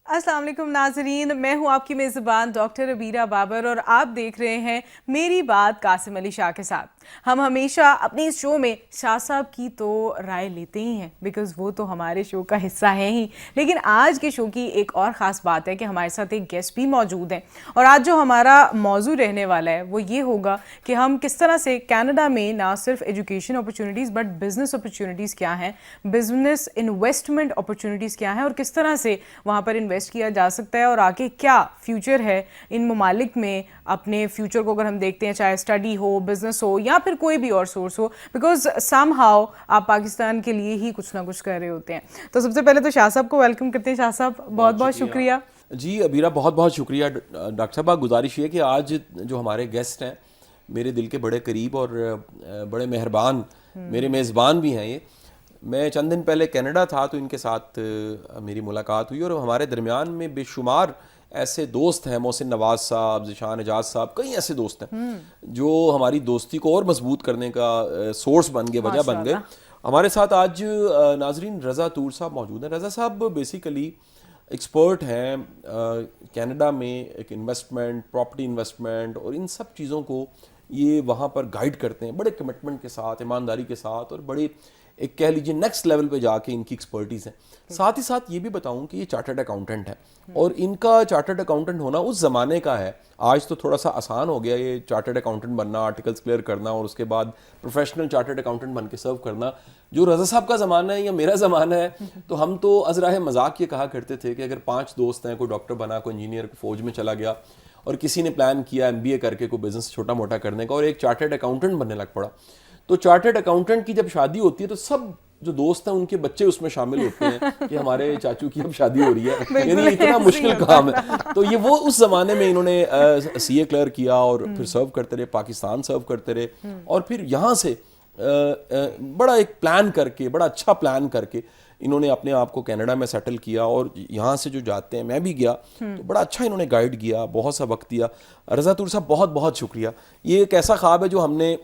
अस्सलाम वालेकुम नाजरीन, मैं हूँ आपकी मेज़बान डॉक्टर अबीरा बाबर और आप देख रहे हैं मेरी बात कासिम अली शाह के साथ। हम हमेशा अपने इस शो में शाह साहब की तो राय लेते ही हैं बिकॉज़ वो तो हमारे शो का हिस्सा है ही, लेकिन आज के शो की एक और ख़ास बात है कि हमारे साथ एक गेस्ट भी मौजूद हैं और आज जो हमारा मौजू रहने वाला है वो ये होगा कि हम किस तरह से कनाडा में ना सिर्फ education opportunities but business opportunities क्या हैं, बिज़नेस इन्वेस्टमेंट अपॉर्चुनिटीज़ क्या हैं और किस तरह से वहाँ पर इन्वेस्ट किया जा सकता है और आगे क्या फ्यूचर है इन ममालिक में। अपने फ्यूचर को अगर हम देखते हैं, चाहे स्टडी हो, बिजनेस हो या फिर कोई भी और सोर्स हो, बिकॉज समहाउ आप पाकिस्तान के लिए ही कुछ ना कुछ कर रहे होते हैं। तो सबसे पहले तो शाह साहब को वेलकम करते हैं। शाह साहब बहुत बहुत शुक्रिया। जी अबीरा, बहुत बहुत शुक्रिया। डॉक्टर साहब, गुजारिश ये कि आज जो हमारे गेस्ट हैं मेरे दिल के बड़े करीब और बड़े मेहरबान, मेरे मेज़बान भी हैं। ये मैं चंद दिन पहले कनाडा था तो इनके साथ मेरी मुलाकात हुई और हमारे दरमियान में बेशुमार ऐसे दोस्त हैं, मोहसिन नवाज साहब, ज़िशान एजाज साहब, कई ऐसे दोस्त हैं जो हमारी दोस्ती को और मजबूत करने का सोर्स बन गए, वजह बन गए। हमारे साथ आज नाजरीन रज़ा तूर साहब मौजूद हैं। रज़ा साहब बेसिकली एक्सपर्ट हैं कनाडा में एक इन्वेस्टमेंट, प्रॉपर्टी इन्वेस्टमेंट और इन सब चीज़ों को ये वहाँ पर गाइड करते हैं बड़े कमिटमेंट के साथ, ईमानदारी के साथ, और बड़े एक कह लीजिए नेक्स्ट लेवल पे जाके इनकी एक्सपर्टीज़ है। साथ ही साथ ये भी बताऊं कि ये चार्टर्ड अकाउंटेंट है और इनका चार्टर्ड अकाउंटेंट होना उस ज़माने का है। आज तो थोड़ा सा आसान हो गया ये चार्टर्ड अकाउंटेंट बनना, आर्टिकल्स क्लियर करना और उसके बाद प्रोफेशनल चार्टर्ड अकाउंटेंट बन के सर्व करना। जो रज़ा साहब का ज़माना है या मेरा ज़माना है, तो हम तो अज़राह मजाक ये कहा करते थे कि अगर 5 दोस्त हैं, कोई डॉक्टर बना, कोई इंजीनियर, कोई फौज में चला गया और किसी ने प्लान किया MBA करके कोई बिज़नेस छोटा मोटा करने का और एक चार्टर्ड अकाउंटेंट बनने लग पड़ा, तो चार्टर्ड अकाउंटेंट की जब शादी होती है तो सब जो दोस्त हैं उनके बच्चे उसमें शामिल होते हैं कि हमारे चाचू की अब शादी हो रही है, यानी इतना मुश्किल काम है। तो ये वो उस ज़माने में इन्होंने CA क्लियर किया और फिर सर्व करते रहे, पाकिस्तान सर्व करते रहे और फिर यहाँ से बड़ा एक प्लान करके, बड़ा अच्छा प्लान करके इन्होंने अपने आप को कनाडा में सेटल किया और यहाँ से जो जाते हैं, मैं भी गया तो बड़ा अच्छा इन्होंने गाइड किया, बहुत सा वक्त दिया। रज़ा तूर साहब बहुत बहुत शुक्रिया। ये एक ऐसा ख्वाब है जो हमने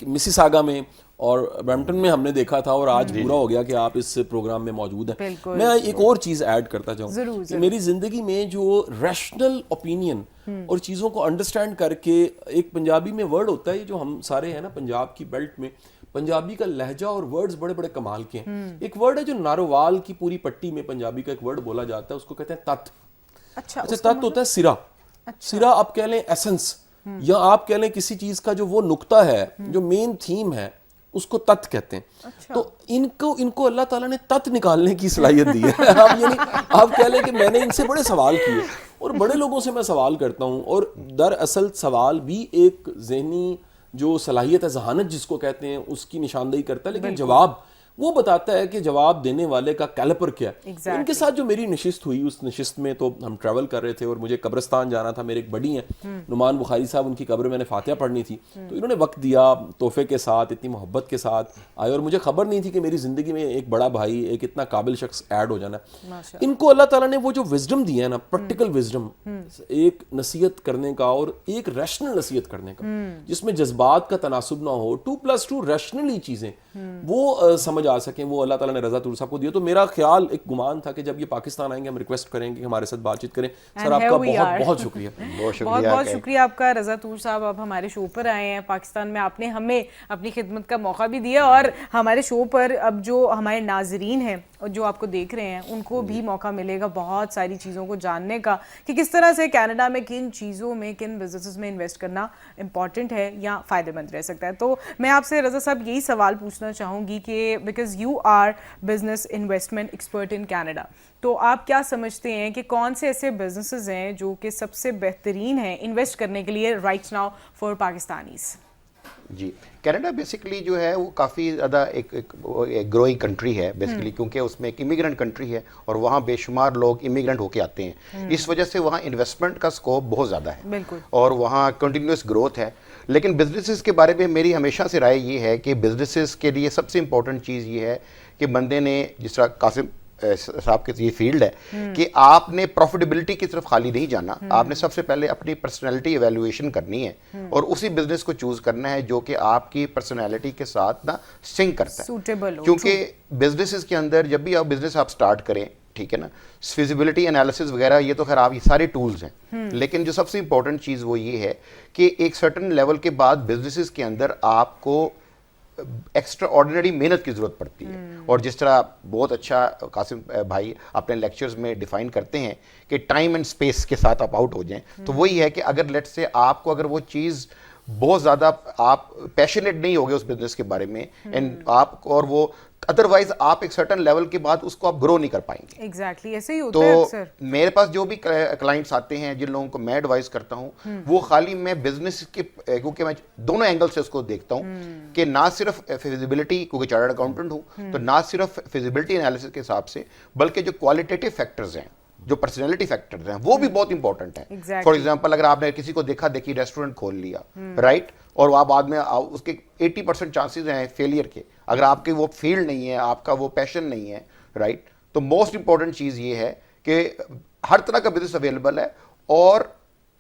मिसिसागा में और ब्रैम्पटन में हमने देखा था और आज पूरा हो गया कि आप इस प्रोग्राम में मौजूद हैं। मैं एक और चीज़ ऐड करता चाहूँ कि मेरी ज़िंदगी में जो रैशनल ओपिनियन और चीज़ों को अंडरस्टैंड करके, एक पंजाबी में वर्ड होता है, जो हम सारे हैं ना पंजाब की बेल्ट में, पंजाबी का लहजा और वर्ड्स बड़े बड़े कमाल के हैं। एक वर्ड है जो नारोवाल की पूरी पट्टी में पंजाबी का एक वर्ड बोला जाता है, उसको कहते हैं तत। अच्छा, तत होता है सिरा। सिरा आप कह लें एसेंस, या आप कह लें किसी चीज़ का जो वो नुक्ता है, जो मेन थीम है, उसको तत् कहते हैं। अच्छा। तो इनको अल्लाह ताला ने तत् निकालने की सलाहियत दी है। आप कह लें कि मैंने इनसे बड़े सवाल किए और बड़े लोगों से मैं सवाल करता हूँ और दरअसल सवाल भी एक ज़हनी जो सलाहियत है, ज़हानत जिसको कहते हैं, उसकी निशानदेही करता है, लेकिन जवाब वो बताता है कि जवाब देने वाले का कैलिपर क्या है। इनके साथ जो मेरी नशिस्त हुई, उस नशिस्त में तो हम ट्रैवल कर रहे थे और मुझे कब्रिस्तान जाना था। मेरे एक बड़ी हैं नुमान बुखारी साहब, उनकी कब्र मैंने फातिहा पढ़नी थी, तो इन्होंने वक्त दिया, तोहफे के साथ, इतनी मोहब्बत के साथ आए और मुझे खबर नहीं थी कि मेरी ज़िंदगी में एक बड़ा भाई, एक इतना काबिल शख्स ऐड हो जाना। इनको अल्लाह ताला ने वो जो विजडम दिया है ना, प्रैक्टिकल विजडम, एक नसीहत करने का और एक रैशनल नसीहत करने का, जिसमें जज्बात का तनासुब ना हो, 2+2 रैशनली चीज़ें वो समझ आ सकें, वो अल्लाह ताला ने रज़ा तूर साहब को दिया। तो मेरा ख्याल, एक गुमान था कि जब ये पाकिस्तान आएंगे हम रिक्वेस्ट करेंगे कि हमारे साथ बातचीत करें। सर आपका बहुत बहुत शुक्रिया। बहुत शुक्रिया आपका रज़ा तूर साहब, आप हमारे शो पर आए हैं पाकिस्तान में, आपने हमें अपनी खिदमत का मौका भी दिया और हमारे शो पर अब जो हमारे नाजरीन हैं और जो आपको देख रहे हैं उनको भी मौका मिलेगा बहुत सारी चीज़ों को जानने का कि किस तरह से कनाडा में किन चीज़ों में, किन बिजनेसेस में इन्वेस्ट करना इंपॉर्टेंट है या फ़ायदेमंद रह सकता है। तो मैं आपसे रज़ा साहब यही सवाल पूछना चाहूँगी कि because you are business investment expert in Canada, तो आप क्या समझते हैं कि कौन से ऐसे बिजनेसेस हैं जो कि सबसे बेहतरीन हैं इन्वेस्ट करने के लिए राइट नाउ फॉर पाकिस्तानीज़? जी, कनाडा बेसिकली जो है वो काफ़ी ज़्यादा एक ग्रोइंग कंट्री है बेसिकली, क्योंकि उसमें एक इमिग्रेंट कंट्री है और वहाँ बेशुमार लोग इमिग्रेंट होके आते हैं। इस वजह से वहाँ इन्वेस्टमेंट का स्कोप बहुत ज़्यादा है और वहाँ कंटिन्यूस ग्रोथ है। लेकिन बिजनेसेस के बारे में मेरी हमेशा से राय ये है कि बिजनेसेस के लिए सबसे इंपॉर्टेंट चीज़ ये है कि बंदे ने, जिस तरह कासिम साहब की ये फील्ड है कि आपने प्रॉफिटेबिलिटी की तरफ खाली नहीं जाना, आपने सबसे पहले अपनी पर्सनैलिटी एवेल्युएशन करनी है और उसी बिजनेस को चूज करना है जो कि आपकी पर्सनैलिटी के साथ ना सिंक करता है। क्योंकि बिजनेसेस के अंदर जब भी आप बिजनेस आप स्टार्ट करें, ٹھیک ہے نا, فیزیبلٹی انالیسس وغیرہ یہ تو خیر آپ یہ سارے ٹولز ہیں, لیکن جو سب سے امپورٹنٹ چیز وہ یہ ہے کہ ایک سرٹن لیول کے بعد بزنسز کے اندر آپ کو ایکسٹرا آرڈینری محنت کی ضرورت پڑتی ہے. اور جس طرح بہت اچھا قاسم بھائی اپنے لیکچرز میں ڈیفائن کرتے ہیں کہ ٹائم اینڈ اسپیس کے ساتھ آپ آؤٹ ہو جائیں, تو وہی ہے کہ اگر لیٹ سے آپ کو اگر وہ چیز بہت زیادہ آپ پیشنیٹ نہیں ہوگے اس بزنس کے بارے میں اینڈ آپ اور وہ ادروائز آپ ایک سرٹن لیول کے بعد اس کو آپ گرو نہیں کر پائیں گے. ایگزیکٹلی ایسے ہی ہوتا ہے تو اکثر. میرے پاس جو بھی کلائنٹس آتے ہیں جن لوگوں کو میں ایڈوائز کرتا ہوں وہ خالی میں بزنس کے, کیونکہ میں دونوں اینگل سے اس کو دیکھتا ہوں کہ نہ صرف فیزیبلٹی, کیونکہ چارٹرڈ اکاؤنٹنٹ ہوں تو نہ صرف فیزیبلٹی انالیسس کے حساب سے بلکہ جو کوالٹیٹیو فیکٹرز ہیں, جو پرسنالٹی فیکٹرز ہیں وہ بھی بہت امپورٹنٹ ہیں. فار ایگزامپل اگر آپ نے کسی کو دیکھا دیکھی ریسٹورینٹ کھول لیا رائٹ, اور وہ بعد میں اس کے 80% چانسز ہیں فیلئر کے, اگر آپ کے وہ فیلڈ نہیں ہے, آپ کا وہ پیشن نہیں ہے رائٹ, تو موسٹ امپورٹنٹ چیز یہ ہے کہ ہر طرح کا بزنس اویلیبل ہے اور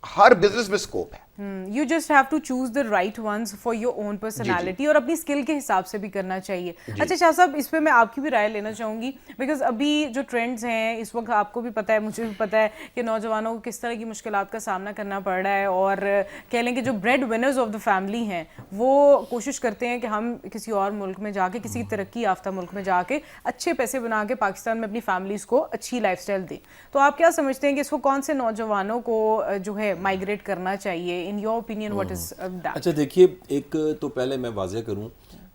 ہر بزنس میں اسکوپ ہے. You just have to choose the right ones for your own personality, اور اپنی اسکل کے حساب سے بھی کرنا چاہیے. اچھا شاہ صاحب, اس پہ میں آپ کی بھی رائے لینا چاہوں گی, بیکاز ابھی جو ٹرینڈز ہیں اس وقت آپ کو بھی پتہ ہے, مجھے بھی پتہ ہے کہ نوجوانوں کو کس طرح کی مشکلات کا سامنا کرنا پڑ رہا ہے, اور کہہ لیں کہ جو breadwinners of the family ہیں وہ کوشش کرتے ہیں کہ ہم کسی اور ملک میں جا کے, کسی ترقی یافتہ ملک میں جا کے اچھے پیسے بنا کے پاکستان میں اپنی فیملیز کو اچھی لائف اسٹائل دیں. تو آپ کیا سمجھتے ہیں کہ اس کو کون سے نوجوانوں کو جو ہے مائگریٹ کرنا چاہیے, in your opinion what is that? اچھا دیکھیے, ایک تو پہلے میں واضح کروں,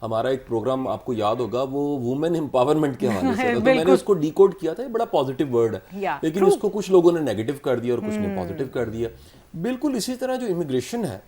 ہمارا ایک پروگرام آپ کو یاد ہوگا وہ وومن امپاورمنٹ کے حوالے سے تھا, تو میں نے اس کو ڈیکوڈ کیا تھا, یہ بڑا پازیٹیو ورڈ ہے, لیکن اس کو کچھ لوگوں نے نیگیٹو کر دیا اور کچھ نے پازیٹیو کر دیا. بالکل اسی طرح جو امیگریشن ہے,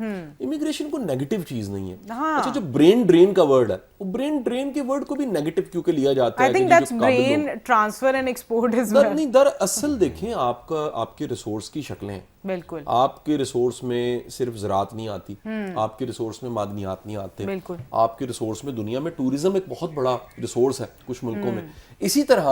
امیگریشن کو نیگیٹو چیز نہیں ہے. اچھا جو برین ڈرین کا ورڈ ہے, وہ برین ڈرین کے ورڈ کو بھی نیگیٹو کیونکہ لیا جاتا ہے. I think that's brain transfer and export as well. نہیں, دراصل دیکھیں آپ کے ریسورس کی شکلیں ہیں. بالکل, آپ کے ریسورس میں صرف زراعت نہیں آتی, آپ کے ریسورس میں معدنیات نہیں آتے, آپ کے ریسورس میں دنیا میں ٹوریزم ایک بہت بڑا ریسورس ہے کچھ ملکوں میں. اسی طرح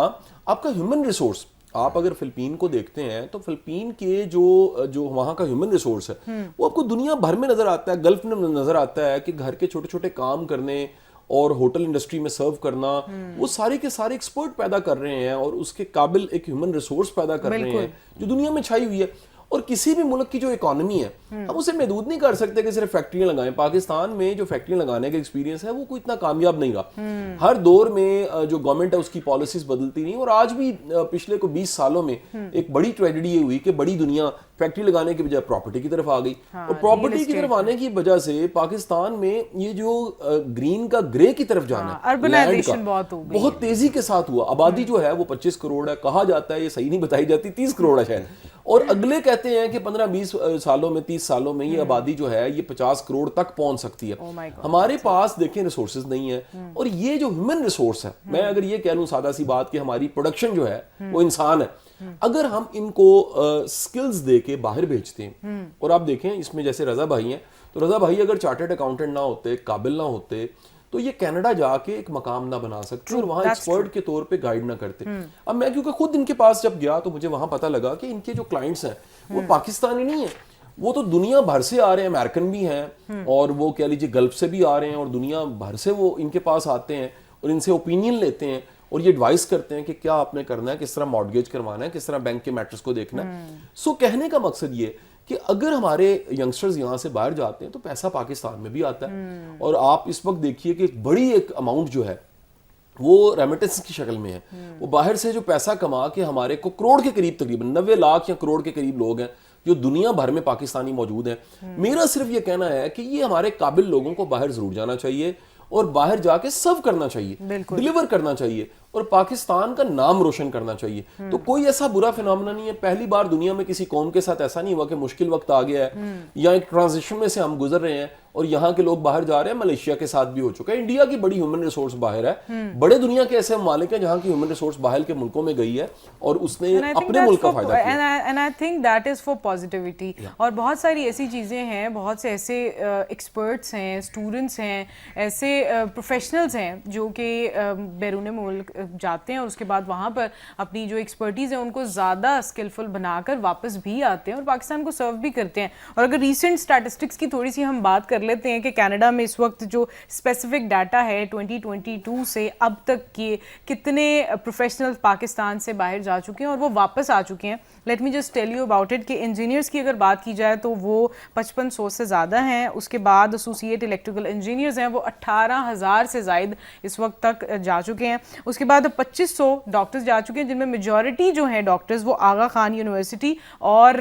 آپ کا ہیومن ریسورس, آپ اگر فلپین کو دیکھتے ہیں تو فلپین کے جو وہاں کا ہیومن ریسورس ہے وہ آپ کو دنیا بھر میں نظر آتا ہے, گلف میں نظر آتا ہے کہ گھر کے چھوٹے چھوٹے کام کرنے اور ہوٹل انڈسٹری میں سرو کرنا, وہ سارے کے سارے ایکسپرٹ پیدا کر رہے ہیں اور اس کے قابل ایک ہیومن ریسورس پیدا کر رہے ہیں جو دنیا میں چھائی ہوئی ہے. اور کسی بھی ملک کی جو اکانومی ہے ہم اسے محدود نہیں کر سکتے کہ صرف فیکٹریاں لگائیں. پاکستان میں جو فیکٹریاں لگانے کا ایکسپیرینس ہے وہ کوئی اتنا کامیاب نہیں رہا. ہر دور میں جو گورنمنٹ ہے اس کی پالیسیز بدلتی نہیں, اور آج بھی پچھلے کو 20 سالوں میں ایک بڑی ٹریجڈی یہ ہوئی کہ بڑی دنیا فیکٹری لگانے کی بجائے پراپرٹی کی طرف آ گئی, اور پراپرٹی کی طرف آنے کی وجہ سے پاکستان میں یہ جو گرین کا گرے کی طرف جانا ہے اربنائزیشن بہت تیزی کے ساتھ ہوا. آبادی جو ہے وہ 25 کروڑ ہے, کہا جاتا ہے, یہ صحیح نہیں بتائی جاتی, 30 کروڑ ہے شاید, اور اگلے کہتے ہیں کہ 15-20 سالوں میں 30 سالوں میں یہ آبادی جو ہے یہ 50 کروڑ تک پہنچ سکتی ہے. ہمارے پاس دیکھیں ریسورسز نہیں ہے, اور یہ جو ہیومن ریسورس ہے, میں اگر یہ کہہ لوں سادہ سی بات کہ ہماری پروڈکشن جو ہے وہ انسان ہے, اگر ہم ان کو سکلز دے کے باہر بھیجتے ہیں, اور آپ دیکھیں اس میں جیسے رضا بھائی ہیں, تو رضا بھائی اگر چارٹرڈ اکاؤنٹنٹ نہ ہوتے, قابل نہ ہوتے, تو یہ کینیڈا جا کے ایک مقام نہ بنا سکتے اور وہاں ایکسپرٹ کے طور پہ گائیڈ نہ کرتے. اب میں کیونکہ خود ان کے پاس جب گیا تو مجھے وہاں پتہ لگا کہ ان کے جو کلائنٹس ہیں وہ پاکستانی نہیں ہیں, وہ تو دنیا بھر سے آ رہے ہیں, امریکن بھی ہیں, اور وہ کہہ لیجیے گلف سے بھی آ رہے ہیں, اور دنیا بھر سے وہ ان کے پاس آتے ہیں اور ان سے اوپینین لیتے ہیں اور یہ ایڈوائس کرتے ہیں کہ کیا آپ نے کرنا ہے, کس طرح مارگیج کروانا ہے, کس طرح بینک کے میٹرز کو دیکھنا ہے. سو کہنے کا مقصد یہ کہ اگر ہمارے ینگسٹرز یہاں سے باہر جاتے ہیں تو پیسہ پاکستان میں بھی آتا ہے, اور آپ اس وقت دیکھیے کہ ایک بڑی ایک اماؤنٹ جو ہے وہ ریمیٹنس کی شکل میں ہے, وہ باہر سے جو پیسہ کما کے ہمارے کو کروڑ کے قریب, تقریباً 90 لاکھ یا کروڑ کے قریب لوگ ہیں جو دنیا بھر میں پاکستانی موجود ہیں. میرا صرف یہ کہنا ہے کہ یہ ہمارے قابل لوگوں کو باہر ضرور جانا چاہیے اور باہر جا کے سرو کرنا چاہیے, ڈیلیور کرنا چاہیے, اور پاکستان کا نام روشن کرنا چاہیے. تو کوئی ایسا برا فینومینا نہیں ہے, پہلی بار دنیا میں کسی قوم کے ساتھ ایسا نہیں ہوا کہ مشکل وقت آ گیا ہے یا ایک ٹرانزیشن میں سے ہم گزر رہے ہیں اور یہاں کے لوگ باہر جا رہے ہیں. ملیشیا کے ساتھ بھی ہو چکا ہے, انڈیا کی بڑی ہیومن ریسورس باہر ہے, بڑے دنیا کے ایسے ممالک ہیں جہاں کی ہیومن ریسورس باہر کے ملکوں میں گئی ہے اور اس نے اپنے ملک کا فائدہ کیا. And I think that is for positivity. اور بہت ساری ایسی چیزیں ہیں, بہت سے ایسے ایکسپرٹس ہیں, اسٹوڈنٹس ہیں, ایسے پروفیشنلز ہیں جو کہ بیرون ملک جاتے ہیں اور اس کے بعد وہاں پر اپنی جو ایکسپرٹیز ہیں ان کو زیادہ اسکلفل بنا کر واپس بھی آتے ہیں اور پاکستان کو سرو بھی کرتے ہیں. اور اگر ریسنٹ اسٹیٹسٹکس کی تھوڑی سی ہم بات کر لیتے ہیں کہ کینیڈا میں اس وقت جو اسپیسیفک ڈاٹا ہے 2022 سے اب تک کے کتنے پروفیشنل پاکستان سے باہر جا چکے ہیں اور وہ واپس آ چکے ہیں. Let me just tell you about it کہ انجینئرس کی اگر بات کی جائے تو وہ 5500 سے زیادہ ہیں. اس کے بعد ایسوسیٹ الیکٹریکل انجینئرز ہیں وہ 18,000 سے زائد اس وقت تک جا چکے ہیں. اس کے بعد 2500 ڈاکٹرز جا چکے ہیں جن میں میجورٹی جو ہیں ڈاکٹرز وہ آغا خان یونیورسٹی اور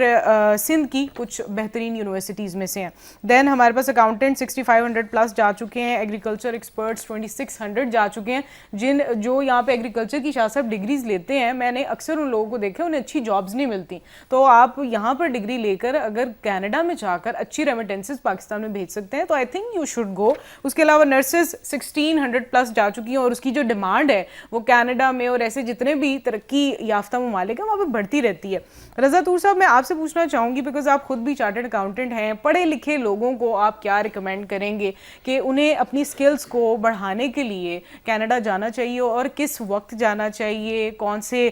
سندھ کی کچھ بہترین یونیورسٹیز میں سے ہیں. دین ہمارے پاس اکاؤنٹنٹ 6500 پلس جا چکے ہیں. ایگریکلچر ایکسپرٹس 2600 جا چکے ہیں جو یہاں پہ ایگریکلچر کی شاہ صاحب ڈگریز لیتے ہیں. میں نے اکثر ان لوگوں کو دیکھا انہیں اچھی جابز نہیں ملتی, تو آپ یہاں پر ڈگری لے کر اگر کینیڈا میں جا کر اچھی ریمیٹنسز پاکستان میں بھیج سکتے ہیں تو I think you should go. اس کے علاوہ نرسز 1600 پلس جا چکی ہیں اور اس کی جو ڈیمانڈ ہے وہ کینیڈا میں اور ایسے جتنے بھی ترقی یافتہ ممالک ہیں وہاں پہ بڑھتی رہتی ہے. رضا طور صاحب میں آپ سے پوچھنا چاہوں گی بیکاز آپ خود بھی چارٹرڈ اکاؤنٹنٹ ہیں, پڑھے لکھے لوگوں کو آپ کیا ریکمینڈ کریں گے کہ انہیں اپنی اسکلس کو بڑھانے کے لیے کینیڈا جانا چاہیے اور کس وقت جانا چاہیے؟ کون سے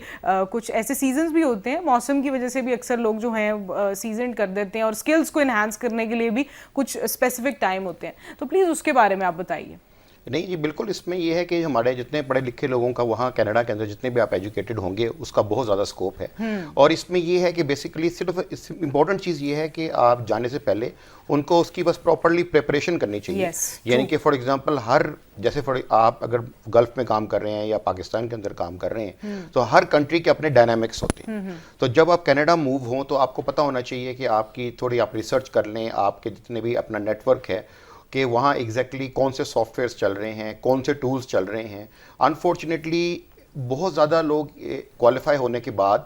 کچھ ایسے سیزنز بھی ہوتے ہیں, موسم کی وجہ سے بھی اکثر لوگ جو ہیں سیزنڈ کر دیتے ہیں اور اسکلس کو انہانس کرنے کے لیے بھی کچھ اسپیسیفک ٹائم ہوتے ہیں, تو پلیز اس کے بارے میں آپ بتائیے. نہیں جی بالکل, اس میں یہ ہے کہ ہمارے جتنے پڑھے لکھے لوگوں کا وہاں کینیڈا کے اندر جتنے بھی آپ ایجوکیٹڈ ہوں گے اس کا بہت زیادہ اسکوپ ہے. اور اس میں یہ ہے کہ بیسیکلی صرف امپورٹنٹ چیز یہ ہے کہ آپ جانے سے پہلے ان کو اس کی بس پراپرلی پریپریشن کرنی چاہیے. یعنی کہ فار ایگزامپل جیسے آپ اگر گلف میں کام کر رہے ہیں یا پاکستان کے اندر کام کر رہے ہیں تو ہر کنٹری کے اپنے ڈائنامکس ہوتے ہیں. تو جب آپ کینیڈا موو ہوں تو آپ کو پتہ ہونا چاہیے کہ آپ کی تھوڑی آپ ریسرچ کر لیں, آپ کے جتنے بھی اپنا نیٹ ورک ہے کہ وہاں ایگزیکٹلی کون سے سافٹ ویئرس چل رہے ہیں, کون سے ٹولز چل رہے ہیں. انفارچونیٹلی بہت زیادہ لوگ کوالیفائی ہونے کے بعد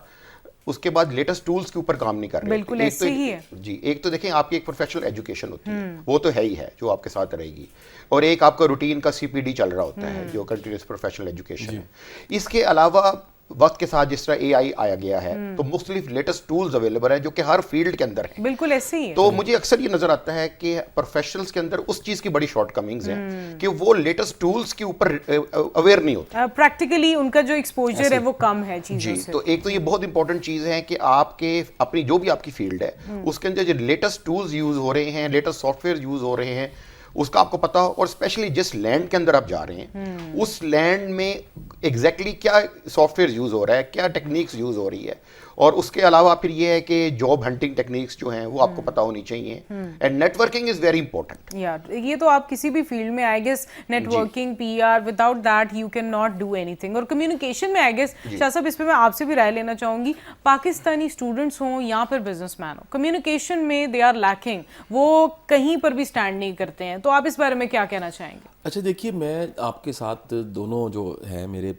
اس کے بعد لیٹسٹ ٹولز کے اوپر کام نہیں کر رہے. بالکل ایسے ہی ہے جی. ایک تو دیکھیں آپ کی ایک پروفیشنل ایجوکیشن ہوتی ہے, وہ تو ہے ہی ہے جو آپ کے ساتھ رہے گی, اور ایک آپ کا روٹین کا CPD چل رہا ہوتا ہے جو کنٹینیوس پروفیشنل ایجوکیشن ہے. اس کے علاوہ وقت کے ساتھ جس طرح AI آیا گیا ہے تو مختلف لیٹسٹ ٹولز اویلیبل ہیں جو کہ ہر فیلڈ کے اندر ہیں. بالکل ایسے ہی ہے. تو مجھے اکثر یہ نظر آتا ہے کہ پروفیشنلز کے اندر اس چیز کی بڑی شارٹ کمنگز ہیں کہ وہ لیٹسٹ ٹولز کے اوپر اویئر نہیں ہوتے. پریکٹیکلی ان کا جو ایکسپوجر ہے وہ کم ہے چیزوں سے. تو ایک تو یہ بہت امپورٹنٹ چیز ہے کہ آپ کے اپنی جو بھی آپ کی فیلڈ ہے اس کے اندر جو لیٹسٹ ٹولز یوز ہو رہے ہیں, لیٹسٹ سافٹ ویئر یوز ہو رہے ہیں, اس کا آپ کو پتا ہو. اور اسپیشلی جس لینڈ کے اندر آپ جا رہے ہیں اس لینڈ میں ایگزیکٹلی کیا سافٹ ویئر یوز ہو رہا ہے, کیا ٹیکنیکس یوز ہو رہی ہے. اور اس کے علاوہ پھر یہ ہے کہ جاب ہنٹنگ ٹیکنیکس جو ہیں وہ آپ کو پتہ ہونی چاہیے. And networking is very important. یہ تو آپ کسی بھی فیلڈ میں I guess networking PR without that you can not do anything. اور کمیونیکیشن میں آئی گیس شاہ صاحب اس پہ میں آپ سے بھی رائے لینا چاہوں گی, پاکستانی اسٹوڈنٹس ہوں یا پھر بزنس مین ہوں, کمیونیکیشن میں دے آر لیکنگ, وہ کہیں پر بھی اسٹینڈ نہیں کرتے ہیں. تو آپ اس بارے میں کیا کہنا چاہیں گے؟ اچھا دیکھیے, میں آپ کے ساتھ دونوں جو ہیں میرے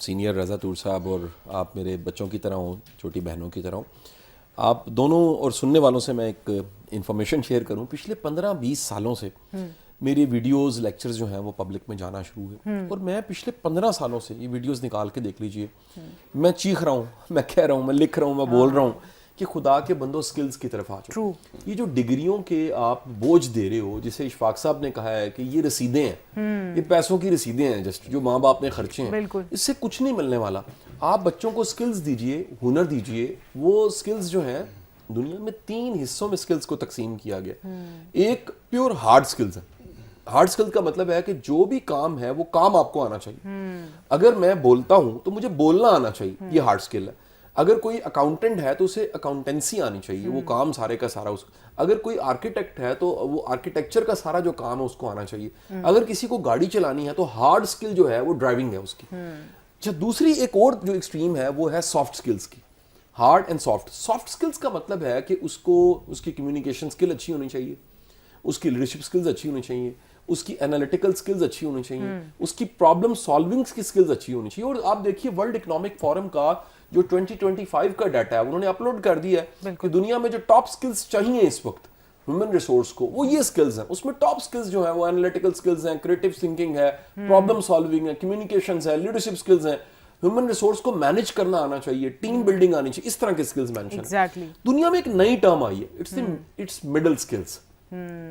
سینئر رضا طور صاحب اور آپ میرے بچوں کی طرح ہوں, چھوٹی بہنوں کی طرح ہوں. آپ دونوں اور سننے والوں سے میں ایک انفارمیشن شیئر کروں. پچھلے 15-20 سالوں سے میری ویڈیوز لیکچرز جو ہیں وہ پبلک میں جانا شروع ہوئے, اور میں پچھلے 15 سالوں سے یہ ویڈیوز نکال کے دیکھ لیجئے, میں چیخ رہا ہوں, میں کہہ رہا ہوں, میں لکھ رہا ہوں, میں بول رہا ہوں کہ خدا کے بندوں سکلز کی طرف آ جاؤ. یہ جو ڈگریوں کے آپ بوجھ دے رہے ہو, جسے اشفاق صاحب نے کہا ہے کہ یہ رسیدیں ہیں, یہ پیسوں کی رسیدیں ہیں جسٹ جو ماں باپ نے خرچے ہیں, اس سے کچھ نہیں ملنے والا. آپ بچوں کو سکلز دیجئے, ہنر دیجئے. وہ سکلز جو ہیں دنیا میں 3 حصوں میں سکلز کو تقسیم کیا گیا. ایک پیور ہارڈ سکلز ہے. ہارڈ سکل کا مطلب ہے کہ جو بھی کام ہے وہ کام آپ کو آنا چاہیے. اگر میں بولتا ہوں تو مجھے بولنا آنا چاہیے, یہ ہارڈ سکل ہے. اگر کوئی اکاؤنٹنٹ ہے تو اسے اکاؤنٹنسی آنی چاہیے, وہ کام سارے کا سارا اس. اگر کوئی آرکیٹیکٹ ہے تو وہ آرکیٹیکچر کا سارا جو کام ہے اس کو آنا چاہیے. اگر کسی کو گاڑی چلانی ہے تو ہارڈ سکل جو ہے وہ ڈرائیونگ ہے اس کی. اچھا, دوسری ایک اور جو ایکسٹریم ہے وہ ہے سافٹ سکلز کی. Hard and soft. Soft skills کا مطلب ہے کہ اس کی کمیونیکیشن سکل اچھی ہونی چاہیے, اس کی لیڈرشپ سکلز اچھی ہونی چاہیے, اس کی انالیٹیکل سکلز اچھی ہونی چاہیے, اس کی پرابلم سالونگ کی سکلز اچھی ہونی چاہیے. اور آپ دیکھیے ورلڈ اکنامک فورم کا جو 2025 کا ڈیٹا ہے انہوں نے اپلوڈ کر دیا ہے کہ دنیا میں جو ٹاپ سکلز چاہیے اس وقت ہیومن ریسورس کو, وہ یہ سکلز ہیں. اس میں ٹاپ سکلز جو ہیں وہ انالیٹیکل سکلز ہیں, کریٹو تھنکنگ ہے, پرابلم سالونگ ہے, کمیونیکیشنز ہے, لیڈرشپ سکلز ہیں, ہیومن ریسورس کو مینج کرنا آنا چاہیے, ٹیم بلڈنگ آنی چاہیے. اس طرح کے سکلز مینشن ہیں. دنیا میں ایک نئی ٹرم آئی ہے, اٹس مڈل سکلز.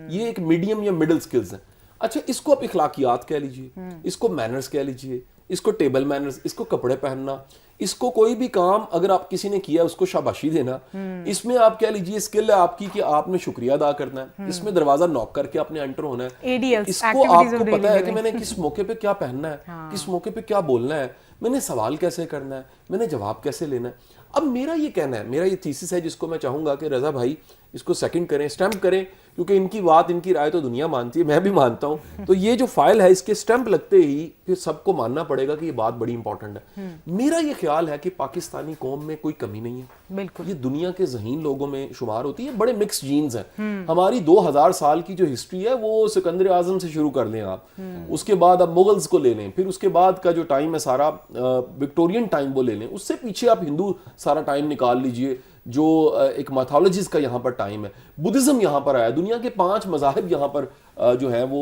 یہ ایک میڈیم یا مڈل سکلز ہیں. اچھا, اس کو آپ اخلاقیات کہہ لیجئے, اس کو مینرز کہہ لیجئے, इसको टेबल मैनर्स, इसको कपड़े पहनना, इसको कोई भी काम अगर आप किसी ने किया उसको शाबाशी देना, इसमें आप कह लीजिए स्किल है आपकी कि आपने शुक्रिया अदा करना है, इसमें दरवाजा नॉक करके आपने एंटर होना है, ADLs, इसको आपको पता है कि मैंने किस मौके पे क्या पहनना है, किस मौके पे क्या बोलना है, मैंने सवाल कैसे करना है, मैंने जवाब कैसे लेना है। अब मेरा ये कहना है, मेरा ये थीसिस है जिसको मैं चाहूंगा कि रजा भाई इसको सेकंड करें, स्टैंप करें, क्योंकि इनकी बात इनकी राय तो दुनिया मानती है, मैं भी मानता हूं। तो ये जो फाइल है इसके स्टैंप लगते ही फिर सबको मानना पड़ेगा कि ये बात बड़ी इंपॉर्टेंट है। मेरा ये ख्याल है कि पाकिस्तानी कौम में कोई कमी नहीं है, बिल्कुल ये दुनिया के ज़हीन लोगों में शुमार होती है, बड़े मिक्स जीन्स हैं। हमारी 2000 साल की जो हिस्ट्री है वो सिकंदर आजम से शुरू कर लें आप, उसके बाद आप मुगल्स को ले लें, फिर उसके बाद का जो टाइम है सारा विक्टोरियन टाइम वो ले लें, उससे पीछे आप हिंदू सारा टाइम निकाल लीजिए जो एक मैथोलॉजिस्ट का यहाँ पर टाइम है, बुद्धिज्म यहाँ पर आया, दुनिया के 5 मज़ाहिब यहाँ पर जो है वो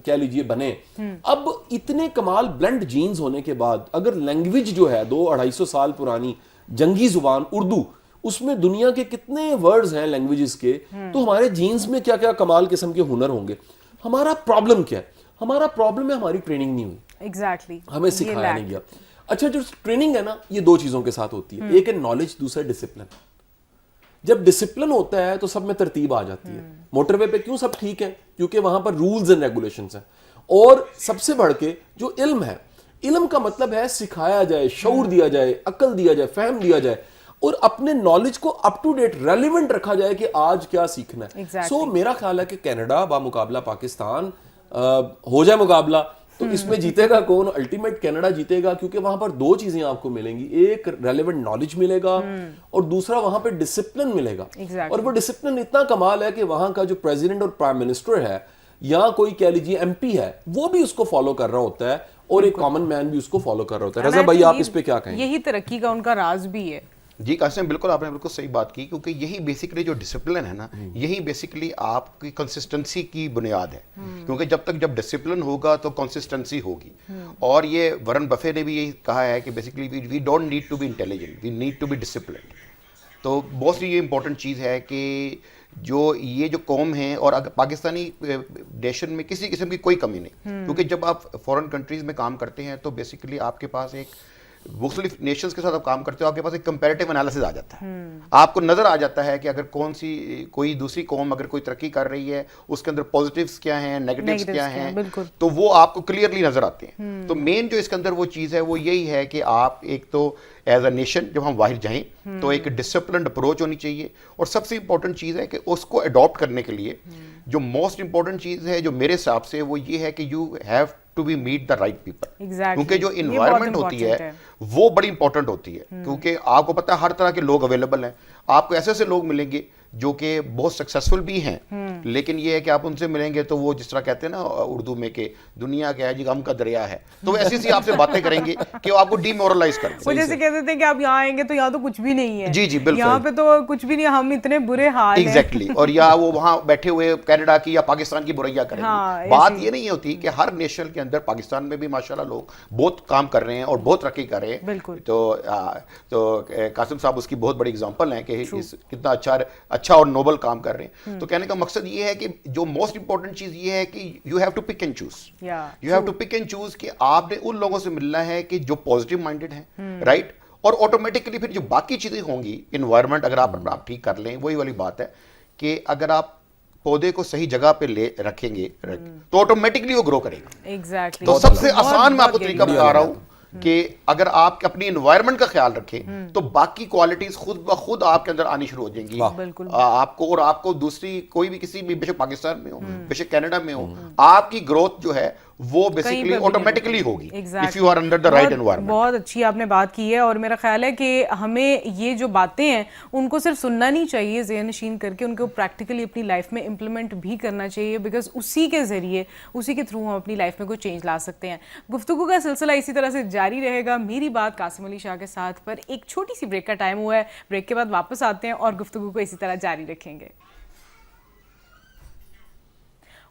कह लीजिए बने। अब इतने कमाल ब्लेंड जीन्स होने के बाद अगर लैंग्वेज जो है 200-250 साल पुरानी जंगी जुबान उर्दू, उसमें दुनिया के कितने वर्ड्स हैं लैंग्वेजेस के, तो हमारे जीन्स में क्या क्या कमाल किस्म के हुनर होंगे। हमारा प्रॉब्लम क्या है? हमारा प्रॉब्लम है हमारी ट्रेनिंग नहीं हुई, एग्जैक्टली हमें सिखाया नहीं गया। अच्छा, जो ट्रेनिंग है ना ये 2 चीजों के साथ होती है, एक है नॉलेज, दूसरा डिसिप्लिन। जब डिसिप्लिन होता है तो सब में तरतीब आ जाती है। मोटरवे पे क्यों सब ठीक है? क्योंकि वहां पर रूल्स एंड रेगुलेशंस हैं। और सबसे बढ़ के जो इल्म है, इल्म का मतलब है सिखाया जाए, शऊर दिया जाए, अक्ल दिया जाए, फहम दिया जाए और अपने नॉलेज को अप टू डेट रेलिवेंट रखा जाए कि आज क्या सीखना है। सो मेरा ख्याल है कि कनाडा बा मुकाबला पाकिस्तान हो जाए मुकाबला तो इसमें जीतेगा कौन? अल्टीमेट कनाडा जीतेगा, क्योंकि वहां पर 2 चीजें आपको मिलेंगी, एक रेलेवेंट नॉलेज मिलेगा और दूसरा वहां पर डिसिप्लिन मिलेगा। और वो डिसिप्लिन इतना कमाल है कि वहां का जो प्रेसिडेंट और प्राइम मिनिस्टर है या कोई कह लीजिए एमपी है वो भी उसको फॉलो कर रहा होता है और एक कॉमन मैन भी उसको फॉलो कर रहा होता है। रजा भाई आप इस पे क्या कहेंगे? यही तरक्की का उनका राज भी है। जी कासिम, बिल्कुल आपने बिल्कुल सही बात की, क्योंकि यही बेसिकली जो डिसिप्लिन है ना, यही बेसिकली आपकी कंसिस्टेंसी की बुनियाद है। क्योंकि जब डिसिप्लिन होगा तो कंसिस्टेंसी होगी। और ये वरन बफे ने भी यही कहा है कि basically we don't need to be intelligent, we need to be disciplined. तो बहुत सी ये इंपॉर्टेंट चीज़ है कि ये जो कौम है, और अगर पाकिस्तानी नेशन में किसी किस्म की कोई कमी नहीं, क्योंकि जब आप फॉरेन कंट्रीज में काम करते हैं तो बेसिकली आपके पास एक मुख्तलिफ नेशंस के साथ आप काम करते हो, आपके पास एक कंपैरेटिव एनालिसिस आ जाता है। आपको नजर आ जाता है कि अगर कोई दूसरी कौम अगर कोई तरक्की कर रही है, उसके अंदर पॉजिटिव्स क्या हैं, नेगेटिव्स क्या हैं, तो वो आपको क्लियरली नजर आते हैं। तो मेन जो इसके अंदर वो चीज़ है वो यही है कि आप एक तो एज अ नेशन जब हम बाहर जाएं तो एक डिसिप्लिन्ड अप्रोच होनी चाहिए। और सबसे इंपॉर्टेंट चीज़ है कि उसको अडॉप्ट करने के लिए जो मोस्ट इंपॉर्टेंट चीज़ है जो मेरे हिसाब से वो ये है कि you have to be meet the right people. क्योंकि जो इन्वायरमेंट होती है वो बड़ी इंपॉर्टेंट होती है, क्योंकि आपको पता है हर तरह के लोग अवेलेबल हैं। आपको ऐसे ऐसे लोग मिलेंगे जो कि बहुत सक्सेसफुल भी हैं, लेकिन ये है कि आप उनसे मिलेंगे तो वो जिस तरह कहते हैं ना उर्दू में कि दुनिया क्या है जी, गम का दरिया है, तो वो ऐसी सी आपसे बातें करेंगे कि वो आपको डिमोरलाइज कर देंगे। वो जैसे कहते थे कि आप यहाँ आएंगे तो यहाँ तो कुछ भी नहीं है। जी जी बिल्कुल, यहाँ पे तो कुछ भी नहीं, हम इतने बुरे हाल हैं। एग्जैक्टली। और या वो वहाँ बैठे हुए कनाडा की या पाकिस्तान की बुराइया करेंगे। बात ये नहीं होती कि हर नेशन के अंदर, पाकिस्तान में भी माशाल्लाह लोग बहुत काम कर रहे हैं और बहुत तरक्की कर रहे हैं। बिल्कुल। तो कासिम साहब उसकी बहुत बड़ी एग्जांपल है कि कितना अच्छा और नोबल काम कर रहे हैं। तो कहने का मकसद ये है कि जो मोस्ट इंपॉर्टेंट चीज ये है कि you have to pick and choose, you have to pick and choose कि आपने उन लोगों से मिलना है कि जो पॉजिटिव माइंडेड हैं, राइट। और ऑटोमेटिकली फिर जो बाकी चीजें होंगी, इन्वायरमेंट अगर आप ठीक कर लें, वही वाली बात है कि अगर आप पौधे को सही जगह पे ले रखेंगे तो ऑटोमेटिकली वो ग्रो करेगा। एग्जैक्टली। तो सबसे आसान मैं आपको तरीका बता रहा हूँ कि अगर आप अपनी एनवायरनमेंट का ख्याल रखें तो बाकी क्वालिटीज खुद ब खुद आपके अंदर आनी शुरू हो जाएंगी। आपको दूसरी कोई भी किसी भी, बेशक पाकिस्तान में हो, बेशक कनाडा में हो, आपकी ग्रोथ जो है वो बेसिकली ऑटोमेटिकली होगी if you are under the right environment. बहुत अच्छी आपने बात की है और मेरा ख्याल है कि हमें ये जो बातें हैं उनको सिर्फ सुनना नहीं चाहिए, ज़हन नशीन करके उनको प्रैक्टिकली अपनी लाइफ में इम्प्लीमेंट भी करना चाहिए, बिकॉज उसी के ज़रिए, उसी के थ्रू हम अपनी लाइफ में कोई चेंज ला सकते हैं। गुफ्तगू का सिलसिला इसी तरह से जारी रहेगा मेरी बात कासिम अली शाह के साथ, पर एक छोटी सी ब्रेक का टाइम हुआ है। ब्रेक के बाद वापस आते हैं और गुफ्तगू को इसी तरह जारी रखेंगे।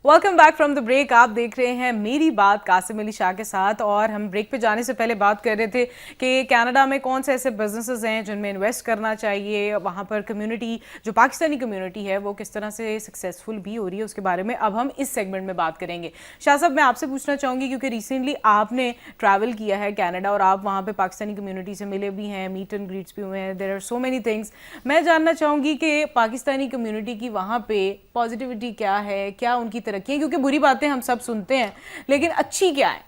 Welcome back from the break. आप देख रहे हैं मेरी बात कासिम अली शाह के साथ, और हम ब्रेक पे जाने से पहले बात कर रहे थे कि कनाडा में कौन से ऐसे बिजनेसेस हैं जिनमें इन्वेस्ट करना चाहिए, वहाँ पर कम्युनिटी जो पाकिस्तानी कम्युनिटी है वो किस तरह से सक्सेसफुल भी हो रही है, उसके बारे में अब हम इस सेगमेंट में बात करेंगे। शाह साहब, मैं आपसे पूछना चाहूँगी क्योंकि रिसेंटली आपने ट्रैवल किया है कनाडा और आप वहाँ पे पाकिस्तानी कम्युनिटी से मिले भी हैं, मीट एंड ग्रीट्स भी हुए हैं, there are so many things. मैं जानना चाहूँगी कि पाकिस्तानी कम्युनिटी की वहाँ पे पॉजिटिविटी क्या है, क्या उनकी तरक्की है, क्योंकि बुरी बातें हम सब सुनते हैं लेकिन अच्छी क्या है?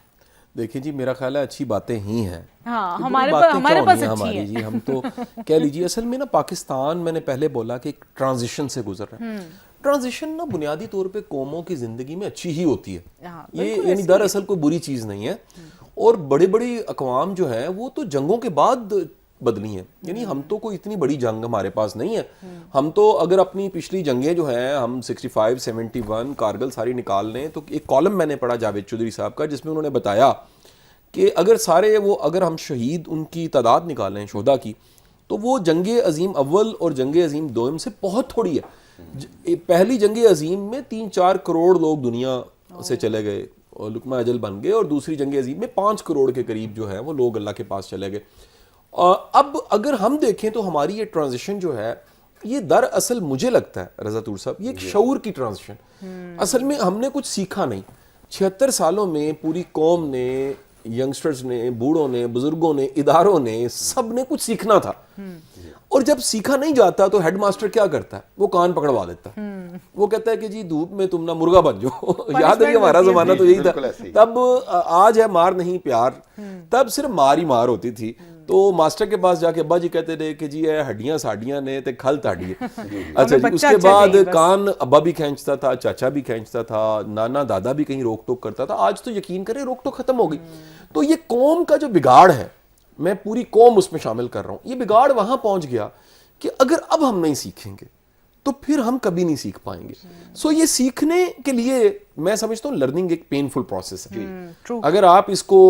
देखिए जी, मेरा ख्याल है अच्छी बातें ही हैं। हाँ, तो हमारे बुरी बातें हमारे क्या पास होनी है अच्छी हमारी है। जी, हम तो कह लीजिए असल में ना पाकिस्तान, मैंने पहले बोला कि एक ट्रांजिशन से गुजर रहा है। ट्रांजिशन ना बुनियादी तौर पे कौमों की जिंदगी में अच्छी ही होती है, हाँ, ये यानी दरअसल कोई बुरी चीज़ नहीं है। और बड़ी बड़ी अक़वाम जो है वो तो जंगों के बाद बदली हैं, यानी हम तो कोई इतनी बड़ी जंग हमारे पास नहीं है। हम तो अगर अपनी पिछली जंगें जो हैं, हम 65, 71, कारगिल सारी निकाल लें, तो एक कॉलम मैंने पढ़ा जावेद चौधरी साहब का जिसमें उन्होंने बताया कि अगर हम शहीद उनकी तादाद निकालें शोहदा की, तो वो जंग अजीम अव्वल और जंग अजीम दोम से बहुत थोड़ी है। पहली जंग अजीम में 3-4 करोड़ लोग दुनिया से चले गए और लुकमा अजल बन गए, और दूसरी जंग अजीम में 5 करोड़ के करीब जो है वो लोग अल्लाह के पास चले गए। अब अगर हम देखें तो हमारी ये ट्रांजिशन जो है, ये दरअसल मुझे लगता है रज़ा तूर साहब, ये एक शऊर की ट्रांजिशन। असल में हमने कुछ सीखा नहीं। 76 सालों में पूरी कौम ने, यंगस्टर्स ने, बूढ़ों ने, बुजुर्गों ने, इदारों ने, सब ने कुछ सीखना था। और जब सीखा नहीं जाता तो हेडमास्टर क्या करता है, वो कान पकड़वा देता है। वो कहता है कि जी धूप में तुम ना मुर्गा बन जाओ। याद है कि हमारा जमाना तो यही था। तब आज है मार नहीं प्यार, तब सिर्फ मार ही मार होती थी। तो मास्टर के पास जाके अब्बा जी कहते थे कि जी ये हड्डियां साडियां ने ते खल ताड़ी है। अच्छा जी, उसके बाद कान अब्बा भी खींचता था, चाचा भी खींचता था, नाना दादा भी कहीं रोक टोक करता था। आज तो यकीन करें रोक टोक खत्म हो गई। तो ये कौम का जो बिगाड़ है, मैं पूरी कौम उसमें शामिल कर रहा हूँ, ये बिगाड़ वहां पहुंच गया कि अगर अब हम नहीं सीखेंगे तो फिर हम कभी नहीं सीख पाएंगे। सो ये सीखने के लिए मैं समझता हूँ लर्निंग एक पेनफुल प्रोसेस है। अगर आप इसको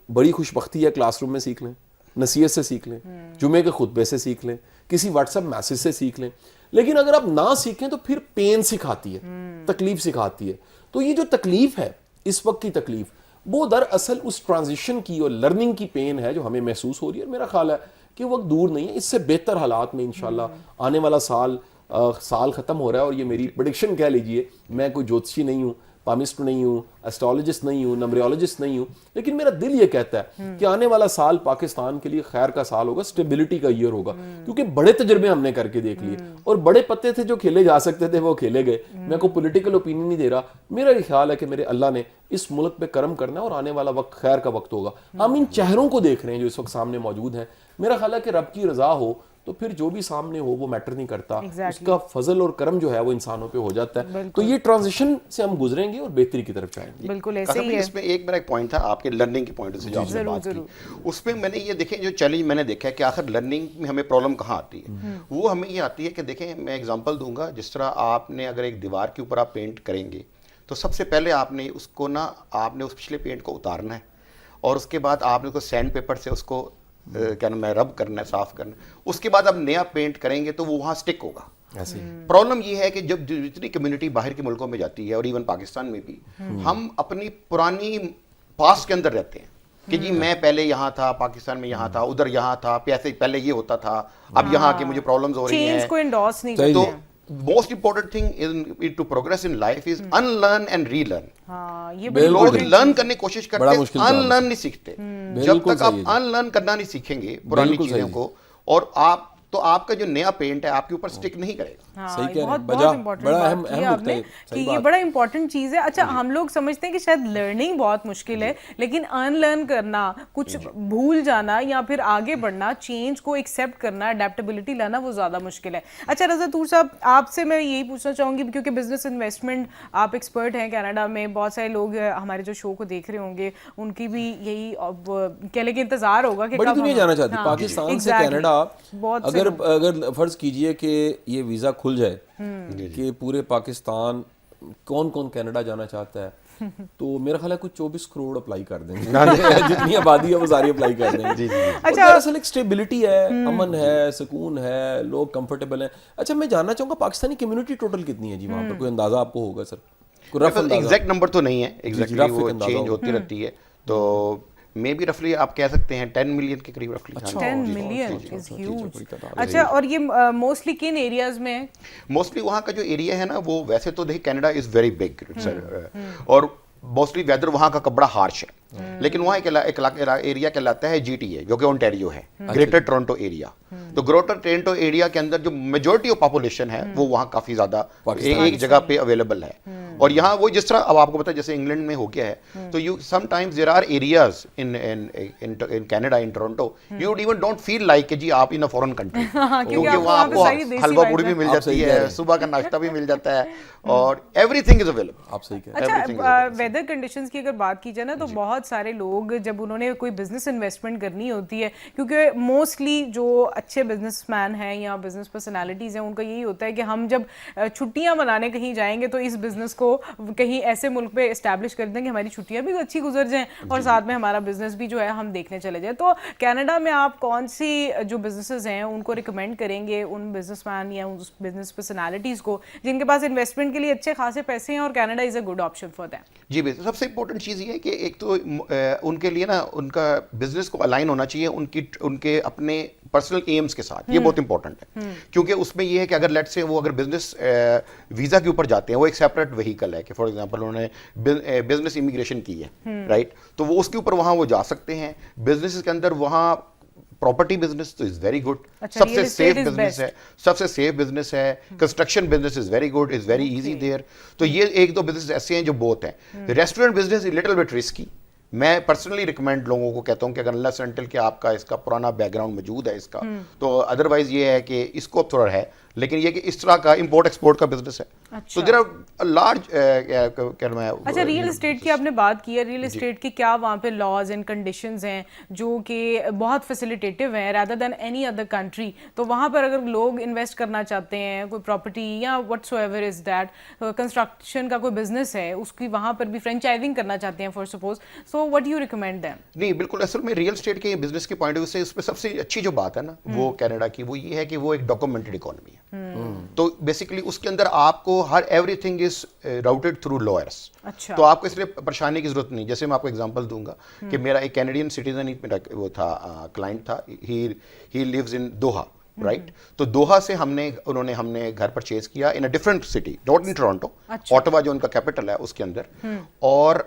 बड़ी खुशबख्ती है क्लासरूम में सीख लें, नसीहत से सीख लें, जुमे के खुतबे से सीख लें, किसी व्हाट्सएप मैसेज से सीख लें, लेकिन अगर आप ना सीखें तो फिर पेन सिखाती है, तकलीफ सिखाती है। तो ये जो तकलीफ है, इस वक्त की तकलीफ, वो दरअसल उस ट्रांजिशन की और लर्निंग की पेन है जो हमें महसूस हो रही है। मेरा ख्याल है कि वक्त दूर नहीं है, इससे बेहतर हालात में इंशाल्लाह आने वाला साल ख़त्म हो रहा है। और ये मेरी प्रेडिक्शन कह लीजिए, मैं कोई ज्योतिषी नहीं हूँ, पामिस्ट नहीं हूँ, एस्ट्रोलॉजिस्ट नहीं हूँ, नंबरियोलॉजिस्ट नहीं हूँ, लेकिन मेरा दिल ये कहता है कि आने वाला साल पाकिस्तान के लिए खैर का साल होगा, स्टेबिलिटी का ईयर होगा। क्योंकि बड़े तजर्बे हमने करके देख लिए और बड़े पत्ते थे जो खेले जा सकते थे वो खेले गए। मैं कोई पॉलिटिकल ओपिनियन नहीं दे रहा, मेरा ये ख्याल है कि मेरे अल्लाह ने इस मुल्क पे करम करना है और आने वाला वक्त खैर का वक्त होगा। हम इन चेहरों को देख रहे हैं जो इस वक्त सामने मौजूद हैं। मेरा ख्याल है कि रब की रजा हो तो फिर जो भी सामने हो वो मैटर नहीं करता। उसका फजल और करम जो है वो इंसानों पे हो जाता है। तो ये ट्रांजिशन से हम गुजरेंगे और बेहतरी की तरफ जाएंगे। बिल्कुल ऐसे ही है। इसमें एक मेरा एक पॉइंट था आपके लर्निंग के पॉइंट से जो आपने बात की, उसमें मैंने ये देखें जो चैलेंज मैंने देखा है कि आखिर लर्निंग में हमें प्रॉब्लम कहाँ आती है। वो हमें ये आती है कि देखें, मैं एग्जांपल दूंगा, जिस तरह आपने अगर एक दीवार के ऊपर आप पेंट करेंगे तो सबसे पहले आपने उसको आपने उस पिछले पेंट को उतारना है और उसके बाद आपने उसको सैंड पेपर से उसको क्या नाम है रब करना है, साफ करना है। उसके बाद आप नया पेंट करेंगे तो वो वहाँ स्टिक होगा। प्रॉब्लम ये है कि जब जितनी कम्युनिटी बाहर के मुल्कों में जाती है और इवन पाकिस्तान में भी, हम अपनी पुरानी पास्ट के अंदर रहते हैं कि जी मैं पहले यहाँ था, पाकिस्तान में यहाँ था, उधर यहाँ था, पहले ये होता था, अब यहाँ के मुझे प्रॉब्लम्स हो रही हैं। को एंडोर्स नहीं करते तो most important thing to progress in life is unlearn and relearn. ये लोग लर्न करने की कोशिश करते हैं, अनलर्न नहीं सीखते। जब तक आप अनलर्न करना नहीं सीखेंगे पुरानी चीजों को, और आप तो आपका जो नया पेंट है आपके ऊपर स्टिक नहीं करेगा। सही कह रहे हैं, बहुत इंपॉर्टेंट बात की आपने कि ये बड़ा इंपॉर्टेंट चीज है। अच्छा, हम लोग समझते हैं कि शायद लर्निंग बहुत मुश्किल है, लेकिन अनलर्न करना, कुछ भूल जाना या फिर आगे बढ़ना, चेंज को एक्सेप्ट करना, अडेप्टेबिलिटी लाना, वो ज्यादा मुश्किल है। अच्छा रज़ा तूर साहब, आपसे मैं यही पूछना चाहूंगी क्योंकि बिजनेस इन्वेस्टमेंट आप एक्सपर्ट हैं कनाडा में, बहुत सारे लोग हमारे जो शो को देख रहे होंगे उनकी भी यही कह लें कि इंतजार होगा कि बड़ी दुनिया जाना चाहती है पाकिस्तान से कनाडा। अगर फर्ज कीजिए कि ये वीज़ा खुल जाए कि पूरे पाकिस्तान कौन कौन कनाडा जाना चाहता है, तो मेरा ख्याल है कुछ 24 करोड़ अप्लाई कर देंगे। जितनी आबादी है वो सारी अप्लाई कर देंगे। अच्छा, दरअसल एक स्टेबिलिटी है, अमन है, सुकून है, लोग कंफर्टेबल हैं। अच्छा, मैं जानना चाहूँगा पाकिस्तानी कम्युनिटी टोटल कितनी है जी वहाँ पर, कोई अंदाजा आपको होगा सर? एग्जैक्ट नंबर तो नहीं है, एग्जैक्टली rough वो एक अंदाजा चेंज होती रहती है, तो मे बी रफली आप कह सकते हैं 10 मिलियन के करीब रफली। 10 मिलियन इज ह्यूज। अच्छा, और ये मोस्टली किन एरियाज में है? मोस्टली वहाँ का जो एरिया है ना, वो वैसे तो देखिए कनाडा इज वेरी बिग और मोस्टली वेदर वहाँ का बड़ा हार्श है, लेकिन वहाँ एक एरिया कहलाता है GTA, जो कि ओंटारियो है, ग्रेटर टोरंटो एरिया। तो ग्रेटर टोरंटो एरिया के अंदर जो मेजोरिटी ऑफ पॉपुलेशन है वो वहाँ काफी ज्यादा एक जगह पे अवेलेबल है। और यहाँ वो जिस तरह अब आपको पता है जैसे इंग्लैंड में हो गया है, तो you sometimes there are areas in Canada, in Toronto, you even don't feel like कि जी आप इन अ फॉरेन कंट्री, क्योंकि वहाँ आपको हलवा पूड़ी भी मिल जाती है, सुबह का नाश्ता भी मिल जाता है, और एवरीथिंग इज अवेलेबल। आप सही कह रहे हैं। अच्छा, वेदर कंडीशंस की अगर बात की जाए ना, तो बहुत सारे लोग जब उन्होंने कोई बिजनेस इन्वेस्टमेंट करनी होती है, क्योंकि मोस्टली जो अच्छे बिजनेसमैन हैं या बिजनेस पर्सनालिटीज़ हैं, उनका यही होता है कि हम जब छुट्टियां मनाने कहीं जाएंगे तो इस बिजनेस को कहीं ऐसे मुल्क पे इस्टेब्लिश कर देंगे, हमारी छुट्टियां भी अच्छी गुजर जाएं और साथ में हमारा बिजनेस भी जो है हम देखने चले जाएं। तो कनाडा में आप कौन सी जो बिजनेसेस हैं उनको रिकमेंड करेंगे उन बिजनेसमैन या उन बिजनेस पर्सनालिटीज़ को जिनके पास इन्वेस्टमेंट के लिए अच्छे खासे पैसे हैं और Canada is a good option for them? जी बिल्कुल, सबसे इंपॉर्टेंट चीज़ ये है कि एक तो उनके लिए ना उनका बिजनेस को अलाइन होना चाहिए उनके अपने पर्सनल एम्स के साथ, ये बहुत इंपॉर्टेंट है, क्योंकि उसमें ये है कि अगर लेट्स से वो अगर बिजनेस वीज़ा के ऊपर जाते हैं, वो एक सेपरेट व्हीकल है कि फॉर एग्जांपल उन्होंने बिजनेस इमिग्रेशन की है, राइट, तो वो उसके ऊपर वहाँ वो जा सकते हैं। बिजनेस के अंदर वहाँ प्रॉपर्टी बिजनेस तो इज वेरी गुड, सबसे सेफ बिजनेस है, सबसे सेफ बिजनेस है। Construction business is very good, is very easy there. तो ये एक दो बिजनेस ऐसे हैं जो बहुत हैं। Restaurant business is little bit risky. मैं पर्सनली रिकमेंड लोगों को कहता हूं कि अगर अनलेस अनटिल कि आपका इसका पुराना बैकग्राउंड मौजूद है इसका, तो अदरवाइज ये है कि इसको अब थोड़ा है, लेकिन ये कि इस तरह का इंपोर्ट एक्सपोर्ट का बिजनेस है। अच्छा। तो देयर लार्ज अच्छा, रियल एस्टेट की आपने बात की है, रियल एस्टेट की क्या वहाँ पे लॉज एंड कंडीशंस हैं जो कि बहुत फैसिलिटेटिव हैं rather than any other country? तो वहाँ पर अगर लोग इन्वेस्ट करना चाहते हैं कोई प्रॉपर्टी या व्हाटसोएवर इज दैट, कंस्ट्रक्शन का कोई बिजनेस है उसकी वहाँ पर भी फ्रेंचाइजिंग करना चाहते हैं for suppose, so what do you recommend them? नहीं बिल्कुल, असल में रियल एस्टेट के बिजनेस के पॉइंट ऑफ व्यू से उसमें सबसे अच्छी जो बात है ना वो कनाडा की, वो ये है कि वो एक डॉक्यूमेंटेड इकोनॉमी है। तो बेसिकली उसके अंदर आपको her everything is routed through lawyers. अच्छा। तो आपको इसलिए परेशानी की जरूरत नहीं। जैसे मैं आपको एग्जांपल दूंगा कि मेरा एक कैनेडियन सिटीजन मेरा वो था, क्लाइंट था, he lives in Doha, right. तो दोहा से हमने घर परचेज किया in a different city, not in Toronto, Ottawa जो उनका कैपिटल है उसके अंदर, और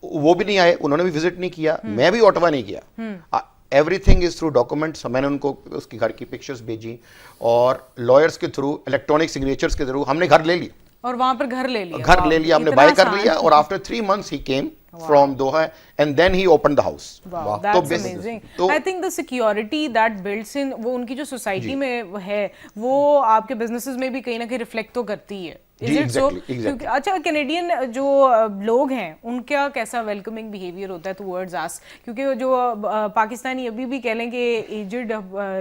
वो भी नहीं आए, उन्होंने भी विजिट नहीं किया, मैं भी ऑटवा नहीं किया। Everything is through documents. मैंने उनको उसकी घर की पिक्चर्स भेजी और लॉयर्स के थ्रू, इलेक्ट्रॉनिक सिग्नेचर्स के थ्रू हमने घर ले लिया और वहां पर घर ले लिया, हमने बाय कर लिया, और after 3 months he came from Doha and then he opened the house. Wow, that's amazing. I think the security that builds in, वो उनकी जो सोसाइटी में है वो आपके बिजनेसेस में भी कहीं ना कहीं रिफ्लेक्ट तो करती है। Is it so? क्योंकि अच्छा, कैनेडियन जो लोग हैं उनका कैसा वेलकमिंग बिहेवियर होता है टुवर्ड्स अस? क्योंकि जो पाकिस्तानी अभी भी कह लें कि एजड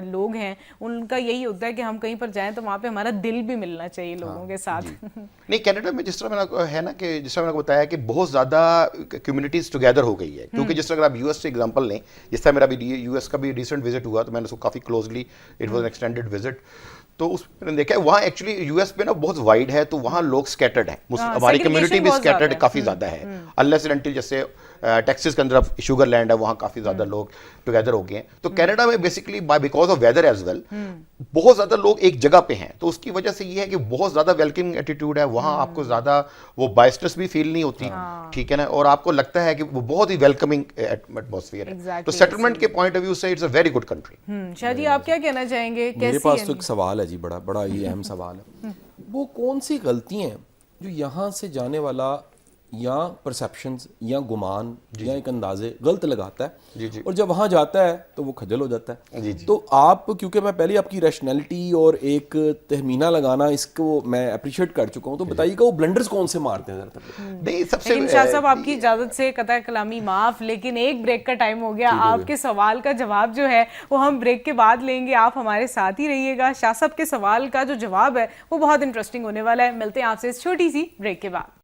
लोग हैं, उनका यही होता है कि हम कहीं पर जाएं तो वहाँ पे हमारा दिल भी मिलना चाहिए लोगों के साथ। नहीं, कनाडा में जिस तरह मैंने है ना कि जिस तरह मैंने बताया कि बहुत ज़्यादा कम्युनिटीज़ टुगेदर हो गई है, क्योंकि जिस तरह अगर आप यूएस से एग्जांपल लें, जिस तरह मेरा भी यूएस का भी रिसेंट विजिट हुआ, तो मैंने उसको काफ़ी closely, it was an extended visit, तो उस मैंने देखा है वहाँ एक्चुअली यूएस पे ना बहुत वाइड है, तो वहाँ लोग स्कैटर्ड है, हमारी कम्युनिटी भी स्कैटर्ड काफ़ी ज़्यादा है। अनलेस एंड अनटिल जैसे टेक्सास के अंदर शुगर लैंड है, वहाँ काफ़ी ज़्यादा लोग टुगेदर हो गए हैं। तो कनाडा में basically because of weather as well बहुत ज़्यादा लोग एक जगह पे हैं, तो उसकी वजह से ये है कि बहुत ज़्यादा वेलकमिंग एटीट्यूड है वहाँ, आपको ज़्यादा वो बायसनेस भी फील नहीं होती, ठीक है ना, और आपको लगता है कि वो बहुत ही वेलकमिंग एटमॉस्फेयर है। तो सेटलमेंट के पॉइंट ऑफ व्यू से it's a very good country. शादी, आप क्या कहना चाहेंगे? मेरे पास तो एक सवाल है जी, बड़ा ही अहम सवाल है। वो कौन सी गलतियां हैं जो यहाँ से जाने वाला या परसेप्शंस या गुमान या एक अंदाजे गलत लगाता है, और जब वहाँ जाता है तो वो खजल हो जाता है? तो आप, क्योंकि मैं पहले आपकी रैशनैलिटी और एक तहमीना लगाना इसको मैं अप्रिशिएट कर चुका हूँ, तो बताइएगा वो ब्लंडर्स कौन से मारते हैं नहीं सबसे। लेकिन शाह साहब, आपकी इजाजत से कतई कलामी माफ, लेकिन एक ब्रेक का टाइम हो गया। आपके सवाल का जवाब जो है वो हम ब्रेक के बाद लेंगे, आप हमारे साथ ही रहिएगा। शाह साहब के सवाल का जो जवाब है वो बहुत इंटरेस्टिंग होने वाला है। मिलते हैं आपसे इस छोटी सी ब्रेक के बाद।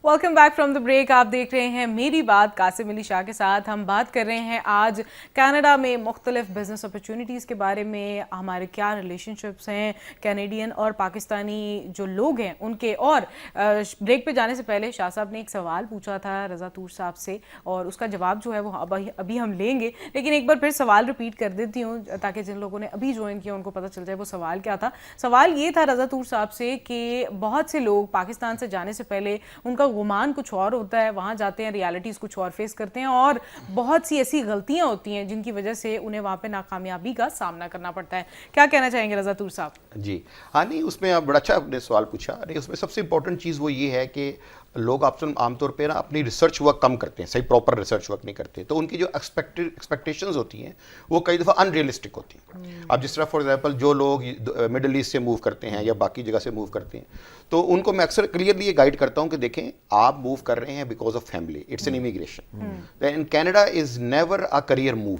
Welcome back from the break. आप देख रहे हैं मेरी बात कासिम अली शाह के साथ। हम बात कर रहे हैं आज कनाडा में मुख्तलिफ बिजनेस अपॉर्चुनिटीज़ के बारे में, हमारे क्या रिलेशनशिप्स हैं कैनेडियन और पाकिस्तानी जो लोग हैं उनके। और ब्रेक पे जाने से पहले शाह साहब ने एक सवाल पूछा था रज़ा तूर साहब से, और उसका जवाब जो है वो अभी हम लेंगे, लेकिन एक बार फिर सवाल रिपीट कर देती हूँ ताकि जिन लोगों ने अभी ज्वाइन किया उनको पता चल जाए वो सवाल क्या था। सवाल ये था रज़ा तूर साहब से कि बहुत से लोग पाकिस्तान से जाने से पहले उनका गुमान कुछ और होता है, वहाँ जाते हैं रियलिटीज़ कुछ और फेस करते हैं, और बहुत सी ऐसी गलतियाँ होती हैं जिनकी वजह से उन्हें वहाँ पे नाकामयाबी का सामना करना पड़ता है। क्या कहना चाहेंगे रज़ा तूर साहब? जी हाँ, नहीं उसमें आप बड़ा अच्छा आपने सवाल पूछा। नहीं उसमें सबसे इंपॉर्टेंट चीज़ वो ये है कि लोग आमतौर पे ना अपनी रिसर्च वर्क कम करते हैं, सही प्रॉपर रिसर्च वर्क नहीं करते, तो उनकी जो एक्सपेक्टेशंस होती हैं वो कई दफ़ा अनरियलिस्टिक होती हैं। अब जिस तरह फॉर एग्जांपल जो लोग मिडिल ईस्ट से मूव करते हैं या बाकी जगह से मूव करते हैं, तो उनको मैं अक्सर क्लियरली ये गाइड करता हूँ कि देखें आप मूव कर रहे हैं because of family, it's an immigration. In Canada is never a career move,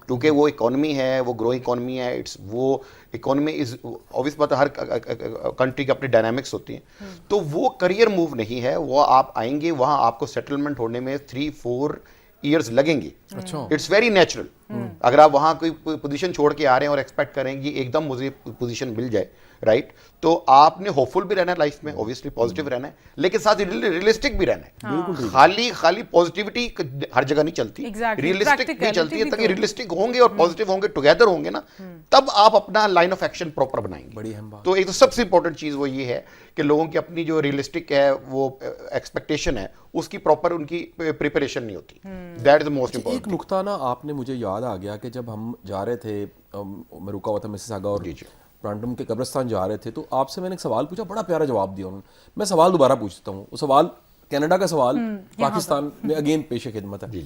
क्योंकि वो इकोनॉमी है, वो ग्रोइंग इकोनॉमी है, वो इकोनॉमी इज ऑब्वियस बात है, हर कंट्री की अपनी डायनामिक्स होती हैं, तो वो करियर मूव नहीं है। वो आप आएंगे वहाँ आपको सेटलमेंट होने में 3-4 ईयर्स लगेंगे। अच्छा, इट्स वेरी नेचुरल। अगर आप वहाँ कोई पोजीशन छोड़ के आ रहे हैं और एक्सपेक्ट करेंगे एकदम मुझे पोजीशन मिल जाए, राइट, तो आपने होपफुल भी रहना है लाइफ में, ऑब्वियसली पॉजिटिव रहना है, लेकिन साथ ही रियलिस्टिक भी रहना है। खाली पॉजिटिविटी हर जगह नहीं चलती, रियलिस्टिक भी चलती है। तभी रियलिस्टिक होंगे और पॉजिटिव होंगे, टुगेदर होंगे ना, तब आप अपना लाइन ऑफ एक्शन प्रॉपर बनाएंगे। बड़ी अहम बात। तो एक तो सबसे इंपॉर्टेंट चीज वो ये है कि लोगों की अपनी जो रियलिस्टिक है वो एक्सपेक्टेशन है उसकी प्रॉपर उनकी प्रिपरेशन नहीं होती। दैट इज द मोस्ट एक इंपॉर्टेंट। नुक्ता ना आपने मुझे याद आ गया कि जब हम जा रहे थे, मैं रुका हुआ था मिसिसागा और ब्रांटम के कब्रिस्तान जा रहे थे, तो आपसे मैंने एक सवाल पूछा, बड़ा प्यारा जवाब दिया उन्होंने। मैं सवाल दोबारा पूछता हूँ, वो सवाल कनाडा का सवाल पाकिस्तान में अगेन पेश खिदमत है।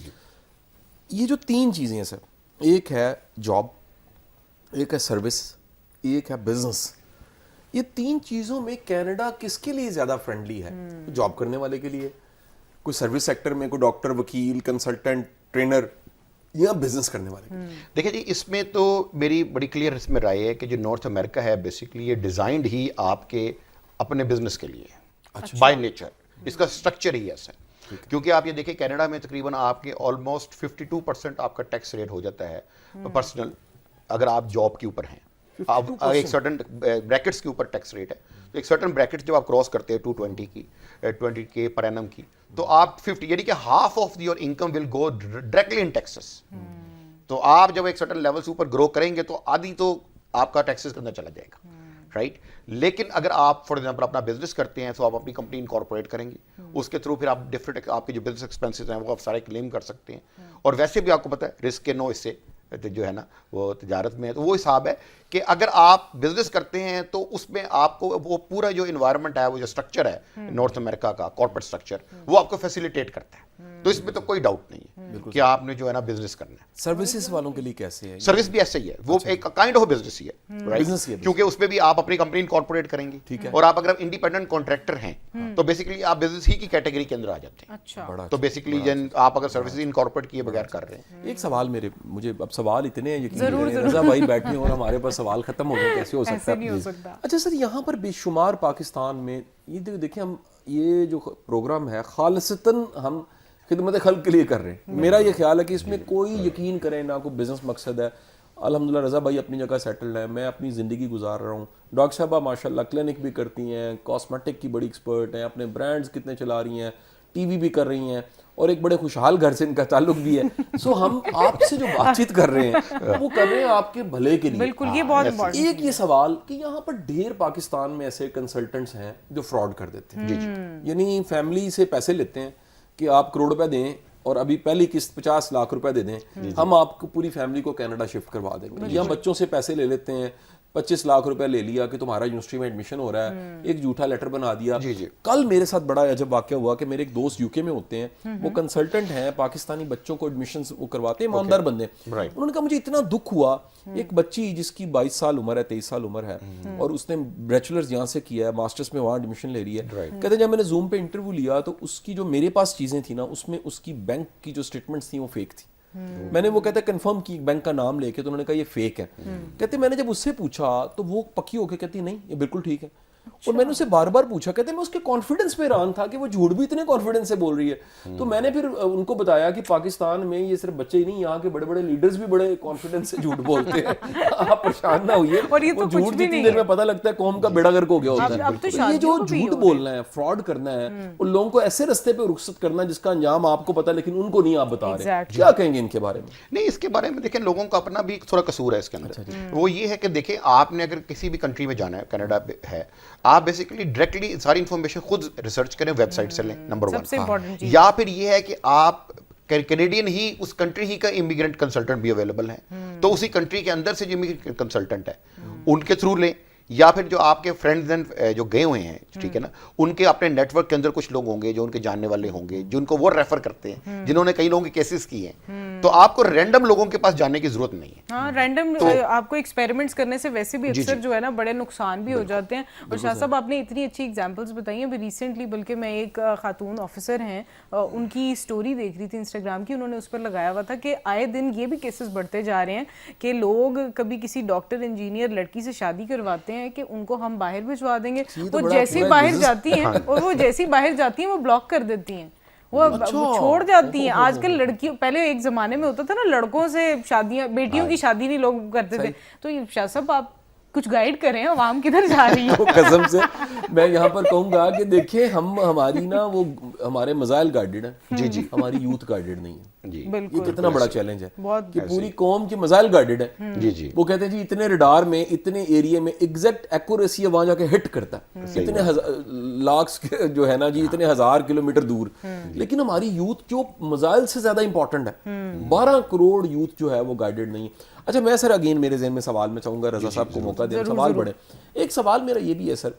ये जो 3 चीज़ें हैं सर, एक है जॉब, एक है सर्विस, एक है बिजनेस, ये 3 चीज़ों में कनाडा किसके लिए ज़्यादा फ्रेंडली है? जॉब करने वाले के लिए, कोई सर्विस सेक्टर में कोई डॉक्टर, वकील, कंसल्टेंट, ट्रेनर, या बिजनेस करने वाले के लिए? देखिए जी, इसमें तो मेरी बड़ी क्लियर इसमें राय है कि जो नॉर्थ अमेरिका है बेसिकली ये डिजाइंड ही आपके अपने बिजनेस के लिए है, बाय नेचर। इसका स्ट्रक्चर ही ऐसा है। क्योंकि आप ये देखिए कनाडा में तकरीबन आपके ऑलमोस्ट 52% आपका टैक्स रेट हो जाता है पर्सनल, अगर आप जॉब के ऊपर हैं। अब एक सर्टन ब्रैकेट्स के ऊपर टैक्स रेट है, तो एक सर्टन ब्रैकेट जब आप क्रॉस करते हैं 220 पर एनम की, तो आप 50 यानी कि half of your income will go directly in taxes. तो आप जब एक सर्टन लेवल से ऊपर ग्रो करेंगे तो आधी तो आपका टैक्सेस के अंदर चला जाएगा, राइट। लेकिन अगर आप फॉर एग्जांपल अपना बिजनेस करते हैं तो आप अपनी कंपनी इनकॉर्पोरेट करेंगे, उसके थ्रू फिर आप डिफरेंट आपके जो बिजनेस एक्सपेंसेस हैं वो आप सारे क्लेम कर सकते हैं। और वैसे भी आपको पता है रिस्क के नो इससे जो है ना वो तिजारत में है, तो वो हिसाब है कि अगर आप बिजनेस करते हैं तो उसमें आपको वो पूरा जो इन्वायरमेंट है, वो जो स्ट्रक्चर है नॉर्थ अमेरिका का कॉर्पोरेट स्ट्रक्चर, वो आपको फैसिलिटेट करता है। तो इसमें तो कोई डाउट नहीं है कि आपने जो है ना बिजनेस करना है। सर्विसेज वालों के लिए कैसे है? सर्विस भी ऐसे ही है, वो एक काइंड ऑफ बिजनेस ही है, Business ही है, राइट। क्योंकि उसमें भी आप अपनी कंपनी इनकॉर्पोरेट करेंगे, ठीक है। और आप अगर इंडिपेंडेंट कॉन्ट्रैक्टर हैं तो बेसिकली आप बिजनेस ही की कैटेगरी के अंदर आ जाते हैं। अच्छा, बड़ा तो बेसिकली जन आप अगर सर्विसेज इनकॉर्पोरेट किए बगैर कर रहे हैं। एक सवाल मुझे अब सवाल इतने हैं, यकीन करें रज़ा भाई बैठे और हमारे पास सवाल खत्म हो गए, कैसे हो सकता ऐसे नहीं हो है? सकता। अच्छा सर, यहाँ पर बेशुमार पाकिस्तान में ये देखिए, हम ये जो प्रोग्राम है खालिसतन हम खिदमत खल्क के लिए कर रहे हैं। मेरा ये ख्याल है कि इसमें कोई यकीन करें ना कोई बिजनेस मकसद है। अल्हम्दुलिल्लाह रज़ा भाई अपनी जगह सेटल्ड है, मैं अपनी ज़िंदगी गुजार रहा हूँ। डॉक्टर साहबा माशाल्लाह क्लिनिक भी करती हैं, कॉस्मेटिक की बड़ी एक्सपर्ट हैं, अपने ब्रांड्स कितने चला रही हैं, टीवी भी कर रही हैं, और एक बड़े खुशहाल घर से इनका ताल्लुक भी है। सो हम आपसे जो बातचीत कर रहे हैं वो कर रहे हैं आपके भले के लिए। बिल्कुल, ये बहुत इम्पोर्टेंट। एक ये सवाल कि यहाँ पर ढेर पाकिस्तान में ऐसे कंसल्टेंट्स हैं जो फ्रॉड कर देते हैं, यानी फैमिली से पैसे लेते हैं कि आप करोड़ रुपए दें और अभी पहली किस्त 50 लाख रुपए दे दें, हम आपको पूरी फैमिली को कनाडा शिफ्ट करवा देंगे। या बच्चों से पैसे ले लेते हैं, 25 लाख रुपए ले लिया कि तुम्हारा यूनिवर्सिटी में एडमिशन हो रहा है, एक झूठा लेटर बना दिया। कल मेरे साथ बड़ा अजब वाकया हुआ कि मेरे एक दोस्त यूके में होते हैं, वो कंसल्टेंट हैं, पाकिस्तानी बच्चों को एडमिशन वो करवाते हैं, ईमानदार बंदे। उन्होंने कहा मुझे इतना दुख हुआ, एक बच्ची जिसकी 22 साल उम्र है, 23 साल उम्र है, और उसने बैचलर्स यहाँ से किया है, मास्टर्स में वहाँ एडमिशन ले रही है। कहते जब मैंने जूम पे इंटरव्यू लिया तो उसकी जो मेरे पास चीजें थी ना, उसमें उसकी बैंक की जो स्टेटमेंट्स थी वो फेक थी। मैंने वो कहते कंफर्म की बैंक का नाम लेके, तो उन्होंने कहा ये फेक है। कहते मैंने जब उससे पूछा तो वो पक्की होके कहती नहीं ये बिल्कुल ठीक है। اور میں نے اسے بار بار پوچھا, کہتے میں اس کے کانفیڈنس پہ حیران تھا کہ وہ جھوٹ بھی اتنے کانفیڈنس سے بول رہی ہے. تو میں نے پھر ان کو بتایا کہ پاکستان میں یہ صرف بچے ہی نہیں, یہاں کے بڑے بڑے لیڈرز بھی بڑے کانفیڈنس سے جھوٹ بولتے ہیں, آپ پریشان نہ ہوئیے, وہ جھوٹ جتنی دیر میں پتہ لگتا ہے قوم کا بیڑا گرک ہو گیا ہوتا ہے. یہ جو جھوٹ بولنا ہے, فراڈ کرنا ہے, ان لوگوں کو ایسے رستے پہ رخصت کرنا جس کا انجام آپ کو پتا لیکن ان کو نہیں آپ بتا رہے, کیا کہیں گے ان کے بارے میں؟ نہیں, اس کے بارے میں دیکھیں لوگوں کا اپنا بھی تھوڑا قصور ہے اس کے اندر. وہ یہ ہے کہ دیکھیں آپ نے اگر کسی بھی کنٹری میں جانا ہے, کینیڈا ہے, آپ بیسیکلی ڈائریکٹلی ساری انفارمیشن خود ریسرچ کریں, ویب سائٹ سے لیں, نمبر 1. یا پھر یہ ہے کہ آپ کینیڈین ہی اس کنٹری ہی کا امیگرینٹ کنسلٹنٹ بھی اویلیبل ہے, تو اسی کنٹری کے اندر سے جو امیگرینٹ کنسلٹنٹ ہے ان کے تھرو لیں, یا پھر جو آپ کے فرینڈز جو گئے ہوئے ہیں, ٹھیک ہے نا, ان کے اپنے نیٹ ورک کے اندر کچھ لوگ ہوں گے جو ان کے جاننے والے ہوں گے, جن کو وہ ریفر کرتے ہیں, جنہوں نے کئی لوگوں کے کیسز کیے ہیں. تو آپ کو رینڈم لوگوں کے پاس جانے کی ضرورت نہیں ہے. ہاں, رینڈم آپ کو ایکسپیریمنٹس کرنے سے ویسے بھی اکثر جو ہے نا بڑے نقصان بھی ہو جاتے ہیں. اور شاہ صاحب آپ نے اتنی اچھی ایگزامپلس بتائی ہیں. ابھی ریسنٹلی بلکہ میں ایک خاتون آفیسر ہیں, ان کی اسٹوری دیکھ رہی تھی انسٹاگرام کی, انہوں نے اس پر لگایا ہوا تھا کہ آئے دن یہ بھی کیسز بڑھتے جا رہے ہیں کہ لوگ کبھی کسی ڈاکٹر انجینئر لڑکی سے شادی کرواتے ہیں کہ ان کو ہم باہر بھجوا دیں گے, وہ جیسی باہر جاتی ہیں اور وہ جیسی باہر جاتی ہیں وہ بلاک کر دیتی ہیں, وہ چھوڑ جاتی ہیں. آج کل لڑکیوں, پہلے ایک زمانے میں ہوتا تھا نا لڑکوں سے شادیاں, بیٹیوں کی شادی نہیں لوگ کرتے تھے. تو شاہ صاحب آپ کچھ گائیڈ کریں, عوام کدھر جا رہی ہے؟ قسم سے میں یہاں پر کہوں گا کہ دیکھیں ہماری نا وہ ہمارے مزائل گائیڈڈ ہیں, جی ہماری یوتھ گائیڈڈ نہیں ہے. جی یہ کتنا بڑا چیلنج ہے کہ پوری قوم کی مزائل گائیڈڈ ہے. جی وہ کہتے ہیں جی اتنے ریڈار میں اتنے ایریے میں ایگزیکٹ ایکوریسی ہے, وہاں جا کے ہٹ کرتا ہے, اتنے لاکھ جو ہے نا جی اتنے 1000 کلومیٹر دور. لیکن ہماری یوتھ جو مزائل سے زیادہ امپورٹنٹ ہے, 12 کروڑ یوتھ جو ہے وہ گائیڈڈ نہیں ہے. اچھا میں سر اگین میرے ذہن میں سوال میں چاہوں گا رضا صاحب کو موقع دیں, سوال بڑھے. ایک سوال میرا یہ بھی ہے سر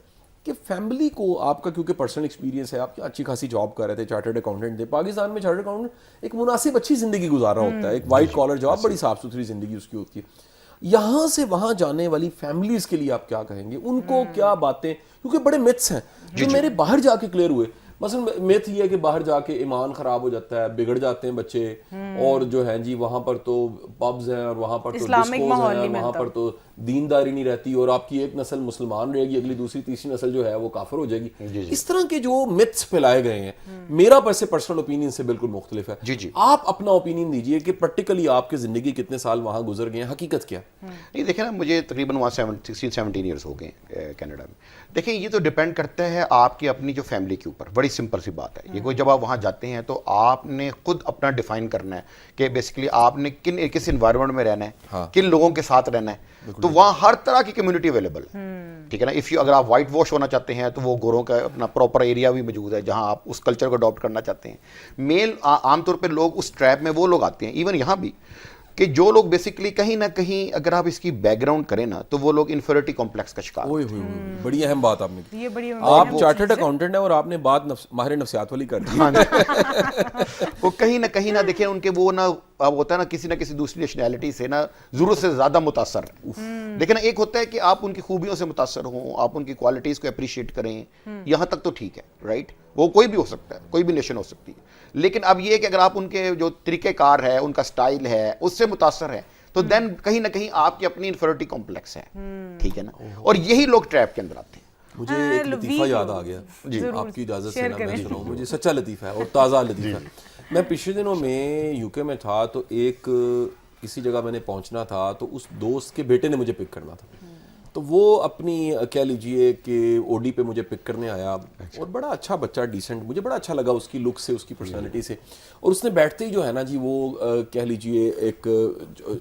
کہ فیملی کو آپ کا کیونکہ پرسنل ایکسپیرینس ہے, آپ کی اچھی خاصی جاب کر رہے تھے, چارٹرڈ اکاؤنٹنٹ تھے. پاکستان میں چارٹرڈ اکاؤنٹنٹ ایک مناسب اچھی زندگی گزار رہا ہوتا ہے, ایک وائٹ کالر جاب, بڑی صاف ستھری زندگی اس کی ہوتی ہے. یہاں سے وہاں جانے والی فیملیز کے لیے آپ کیا کہیں گے, ان کو کیا باتیں, کیونکہ بڑے میتھس ہیں جو میرے باہر جا کے کلیئر ہوئے. مثلا میتھ یہ ہے کہ باہر جا کے ایمان خراب ہو جاتا ہے, بگڑ جاتے ہیں بچے, اور جو ہیں جی وہاں پر تو پبز ہیں, اور وہاں پر تو ڈسکوز ہیں, وہاں پر تو دینداری نہیں رہتی, اور آپ کی ایک نسل مسلمان رہے گی, اگلی دوسری تیسری نسل جو ہے وہ کافر ہو جائے گی. اس طرح کے جو متس پھیلائے گئے ہیں, میرا ویسے پرسنل اوپینین سے بالکل مختلف ہے. آپ اپنا اوپینین دیجئے کہ پریکٹیکلی آپ کی زندگی کتنے سال وہاں گزر گئے ہیں, حقیقت کیا؟ نہیں دیکھیں نا, مجھے تقریباً وہاں 16-17 ایئرس ہو گئے کینیڈا میں. دیکھیں یہ تو ڈیپینڈ کرتا ہے آپ کی اپنی جو فیملی کے اوپر. بڑی سمپل سی بات ہے یہ, کوئی جب آپ وہاں جاتے ہیں تو آپ نے خود اپنا ڈیفائن کرنا ہے کہ بیسیکلی آپ نے کس انوائرمنٹ میں رہنا ہے, کن لوگوں کے ساتھ رہنا ہے. تو وہاں ہر طرح کی کمیونٹی اویلیبل ہے, ٹھیک ہے نا. اگر آپ وائٹ واش ہونا چاہتے ہیں تو وہ گوروں کا اپنا پراپر ایریا بھی موجود ہے جہاں آپ اس کلچر کو اڈاپٹ کرنا چاہتے ہیں. میل عام طور پہ لوگ اس ٹریپ میں وہ لوگ آتے ہیں, ایون یہاں بھی, کہ جو لوگ بیسیکلی کہیں نہ کہیں اگر آپ اس کی بیک گراؤنڈ کریں نا تو وہ لوگ انفیریٹی کمپلیکس کا شکار. بڑی اہم بات آپ نے کی, آپ چارٹرڈ اکاؤنٹنٹ ہیں اور آپ نے بات ماہر نفسیات والی کر دی. وہ کہیں نہ دیکھیں ان کے وہ نا اب ہوتا ہے نا کسی دوسری نیشنلٹی سے نا ضرورت سے زیادہ متاثر ہے. لیکن ایک ہوتا ہے کہ آپ ان کی خوبیوں سے متاثر ہوں, آپ ان کی کوالٹیز کو اپریشیٹ کریں, یہاں تک تو ٹھیک ہے, رائٹ. وہ کوئی بھی ہو سکتا ہے, کوئی بھی نیشن ہو سکتی ہے. لیکن اب یہ ہے کہ اگر آپ ان کے جو طریقہ کار ہے, ان کا سٹائل ہے, اس سے متاثر ہے, تو دین کہیں نہ کہیں آپ کی اپنی انفیریٹی کمپلیکس ہے, ٹھیک ہے نا. اور یہی لوگ ٹریپ کے اندر آتے ہیں. مجھے ایک لطیفہ یاد آ گیا, آپ کی اجازت سے میں سناؤں, مجھے سچا لطیفہ ہے اور تازہ لطیفہ ہے. میں پچھلے دنوں میں یو کے میں تھا, تو ایک کسی جگہ میں نے پہنچنا تھا, تو اس دوست کے بیٹے نے مجھے پک کرنا تھا. تو وہ اپنی کہہ لیجئے کہ اوڈی پہ مجھے پک کرنے آیا, اور بڑا اچھا بچہ, ڈیسنٹ, مجھے بڑا اچھا لگا اس کی لک سے, اس کی پرسنالٹی سے. اور اس نے بیٹھتے ہی جو ہے نا جی وہ کہہ لیجئے ایک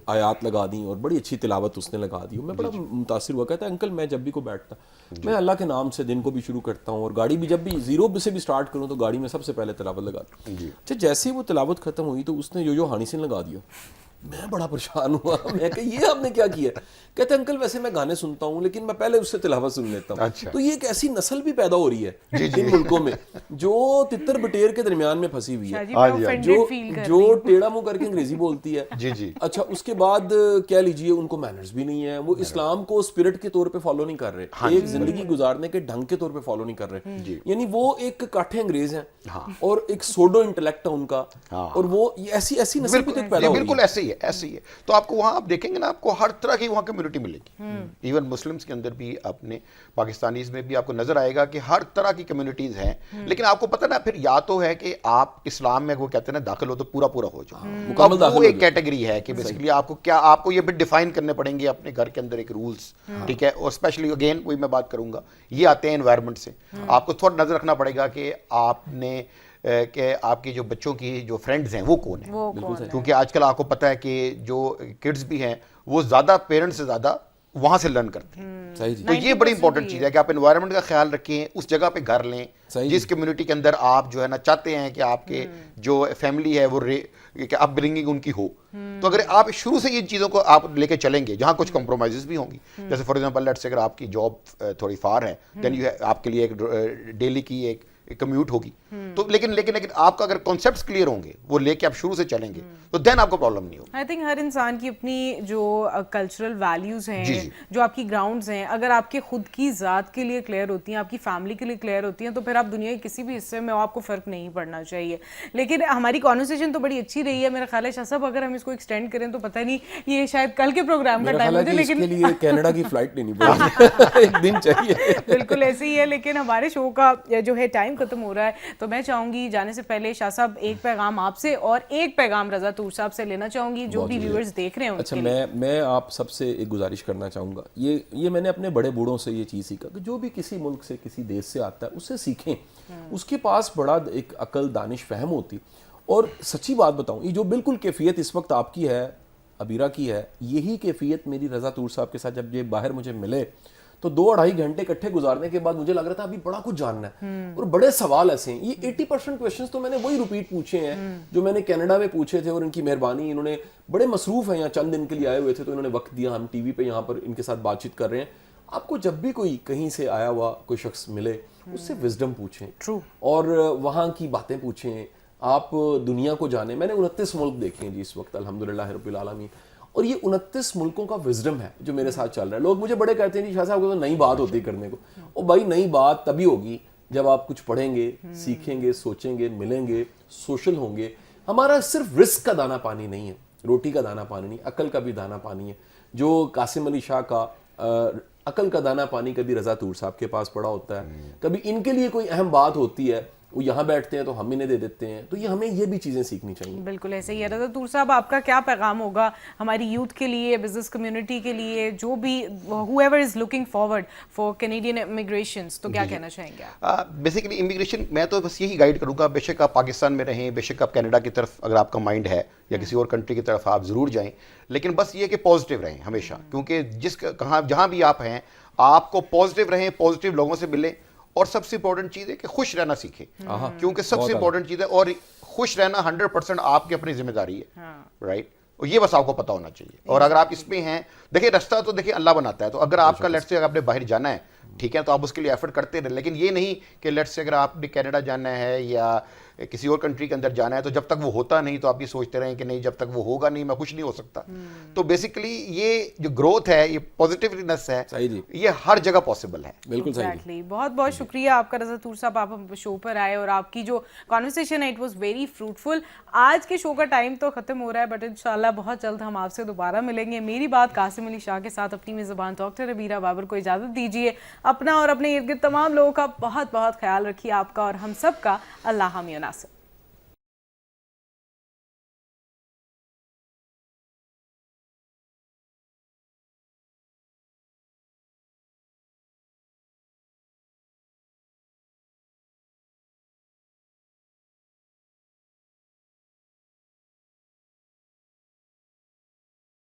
آیات لگا دیں اور بڑی اچھی تلاوت اس نے لگا دی. میں بڑا متاثر ہوا, کہتا ہے انکل میں جب بھی کو بیٹھتا میں اللہ کے نام سے دن کو بھی شروع کرتا ہوں, اور گاڑی بھی جب بھی زیرو سے بھی سٹارٹ کروں تو گاڑی میں سب سے پہلے تلاوت لگاتا ہوں. اچھا جیسے ہی وہ تلاوت ختم ہوئی تو اس نے جو ہانی سن لگا دیا. میں بڑا پریشان ہوا, میں کہ یہ آپ نے کیا کیا؟ کہتے ہیں انکل ویسے میں گانے سنتا ہوں لیکن میں پہلے اس سے تلاوت سن لیتا ہوں. تو یہ ایک ایسی نسل بھی پیدا ہو رہی ہے جن ملکوں میں جو تتر بٹیر کے درمیان میں پھنسی ہوئی ہے, جو ٹیڑھا منہ کر کے انگریزی بولتی ہے. اچھا اس کے بعد کہہ لیجئے ان کو مینرز بھی نہیں ہے, وہ اسلام کو اسپرٹ کے طور پہ فالو نہیں کر رہے, ایک زندگی گزارنے کے ڈھنگ کے طور پہ فالو نہیں کر رہے. یعنی وہ ایک کاٹھے انگریز ہیں اور ایک سوڈو انٹلیکٹ ہے ان کا, اور وہ ایسی نسل بھی پیدا ہو رہی ہے. بالکل ایسے ہی ही है, ऐसे ही है। तो आपको वहाँ आप देखेंगे ना, आपको हर तरह की वहाँ कम्युनिटी मिलेगी। इवन मुस्लिम्स के अंदर भी, अपने पाकिस्तानीज में भी आपको नजर आएगा कि हर तरह की कम्युनिटीज हैं। लेकिन आपको पता ना, फिर या तो है कि आप इस्लाम में वो कहते हैं ना दाखिल हो तो पूरा पूरा हो जाओ, मुकम्मल अब दाखिल वो हो एक कैटेगरी है कि बेसिकली आपको क्या, आपको ये भी डिफाइन करने पड़ेंगे अपने घर के अंदर एक रूल्स, ठीक है। और स्पेशली अगेन वही मैं बात करूंगा, ये आते हैं एनवायरनमेंट से। आपको थोड़ा नजर रखना पड़ेगा कि आपने कि आपकी जो बच्चों की जो फ्रेंड्स हैं वो कौन है, क्योंकि आजकल आपको पता है कि जो किड्स भी हैं वो ज्यादा पेरेंट्स से ज्यादा वहां से लर्न करते हैं। सही जी। तो ये बड़ी इंपॉर्टेंट चीज है कि आप एनवायरनमेंट का ख्याल रखें, उस जगह पे घर लें जिस कम्युनिटी के अंदर आप जो है ना चाहते हैं कि आपके जो फैमिली है वो अपब्रिंगिंग उनकी हो। तो अगर आप शुरू से इन चीज़ों को आप लेके चलेंगे, जहाँ कुछ कॉम्प्रोमाइज़ भी होंगी, जैसे फॉर एग्जांपल लेट्स से अगर आपकी जॉब थोड़ी फार है, देन आपके लिए एक डेली की एक कम्यूट होगी, तो लेकिन आपका अगर कॉन्सेप्ट्स क्लियर होंगे, वो लेके आप शुरू से चलेंगे, तो देन आपको प्रॉब्लम नहीं होगी। आई थिंक हर इंसान की अपनी जो कल्चरल वैल्यूज़ हैं, जी। जो आपकी ग्राउंड्स हैं, अगर आपके खुद की ज़ात के लिए क्लियर होती हैं, आपकी फैमिली के लिए क्लियर होती हैं, तो फिर आप दुनिया के किसी भी हिस्से में हो, आपको फ़र्क नहीं पड़ना चाहिए। लेकिन हमारी कॉन्वर्सेशन तो बड़ी अच्छी रही है, मेरा ख्याल है शाह साहब अगर हम इसको एक्सटेंड करें तो पता नहीं, ये शायद कल के प्रोग्राम का टाइम होता है, लेकिन इसके लिए कनाडा की फ्लाइट लेनी पड़ेगी, एक दिन चाहिए। बिल्कुल ऐसे ही है। लेकिन हमारे शो का जो है टाइम खत्म हो रहा है, तो मैं चाहूंगी जाने से पहले शाह साहब एक पैगाम आपसे और एक पैगाम रज़ा तूर साहब से लेना चाहूंगी, जो भी व्यूअर्स देख रहे हैं अच्छा, उनके लिए। मैं आप सबसे एक गुजारिश करना चाहूँगा, ये मैंने अपने बड़े बूढ़ों से ये चीज़ सीखा कि जो भी किसी मुल्क से, किसी देश से आता है, उससे सीखें। उसके पास बड़ा एक अकल, दानिश, फहम होती। और सच्ची बात बताऊँ, ये जो बिल्कुल कैफियत इस वक्त आपकी है, अबीरा की है, यही कैफियत मेरी रज़ा तूर साहब के साथ जब ये बाहर मुझे मिले, तो 2-2.5 घंटे इकट्ठे गुजारने के बाद मुझे लग रहा था अभी बड़ा कुछ जानना है। और बड़े सवाल ऐसे हैं, ये 80% क्वेश्चंस तो मैंने वही रिपीट पूछे हैं जो मैंने कनाडा में पूछे थे। और इनकी मेहरबानी, इन्होंने बड़े मसरूफ हैं, यहाँ चंद दिन के लिए आए हुए थे, तो इन्होंने वक्त दिया, हम टीवी पे यहाँ पर इनके साथ बातचीत कर रहे हैं। आपको जब भी कोई कहीं से आया हुआ कोई शख्स मिले, उससे विजडम पूछें। ट्रू। और वहाँ की बातें पूछें, आप दुनिया को जाने। मैंने 29 मुल्क देखे हैं जी इस वक्त, अल्हम्दुलिल्लाह रब्बिल आलमीन। और ये 29 मुल्कों का विजडम है जो मेरे साथ चल रहा है। लोग मुझे बड़े कहते हैं जी शाह साहब को तो नई बात होती करने को। और भाई नई बात तभी होगी जब आप कुछ पढ़ेंगे, सीखेंगे, सोचेंगे, मिलेंगे, सोशल होंगे। हमारा सिर्फ रिस्क का दाना पानी नहीं है, रोटी का दाना पानी नहीं, अकल का भी दाना पानी है। जो कासिम अली शाह का अकल का दाना पानी कभी रज़ा तूर साहब के पास पड़ा होता है, कभी इनके लिए कोई अहम बात होती है, वो यहाँ बैठते हैं तो हम इन्हें दे देते हैं। तो ये हमें ये भी चीज़ें सीखनी चाहिए। बिल्कुल ऐसे ही है। रज़ा तूर साहब, आपका क्या पैगाम होगा हमारी यूथ के लिए, बिजनेस कम्युनिटी के लिए, जो भी whoever is looking forward for Canadian immigrations, तो क्या कहना चाहेंगे आप? बेसिकली इमिग्रेशन, मैं तो बस यही गाइड करूंगा, बेशक आप पाकिस्तान में रहें, बेशक आप कनाडा की तरफ अगर आपका माइंड है, या किसी और कंट्री की तरफ आप ज़रूर जाएं, लेकिन बस ये कि पॉजिटिव रहें हमेशा, क्योंकि जहाँ भी आप हैं, आपको पॉजिटिव रहें, पॉजिटिव लोगों से मिलें। और सबसे इंपॉर्टेंट चीज़ है कि खुश रहना सीखें, क्योंकि सबसे इंपॉर्टेंट चीज़ है। और खुश रहना 100% आपकी अपनी जिम्मेदारी है, राइट। और ये बस आपको पता होना चाहिए। और अगर आप इसमें हैं, देखिए रास्ता तो देखिए अल्लाह बनाता है। तो अगर आपका लेट्स से आपने बाहर जाना है, ठीक है, तो आप उसके लिए एफर्ट करते रहे। लेकिन ये नहीं कि लेट्स से अगर आपने कनाडा जाना है या किसी और कंट्री के अंदर जाना है, तो जब तक वो होता नहीं तो आप ये सोचते रहें कि नहीं, जब तक वो होगा नहीं मैं कुछ नहीं हो सकता। तो बेसिकली ये जो ग्रोथ है, ये पॉजिटिवनेस है, ये हर जगह पॉसिबल है। बिल्कुल सही। बहुत बहुत शुक्रिया आपका रज़ा तूर साहब, आप शो पर आए और आपकी जो कॉन्वर्सेशन है इट वाज वेरी फ्रूटफुल। आज के शो का टाइम तो खत्म हो रहा है, बट इंशाल्लाह बहुत जल्द हम आपसे दोबारा मिलेंगे। मेरी बात कासिम अली शाह के साथ अपनी मेज़बान डॉक्टर अबीरा बाबर को इजाज़त दीजिए। अपना और अपने इर्द गिर्द तमाम लोगों का बहुत बहुत ख्याल रखिए, आपका और हम सब का। अल्लाह हामी नासिर।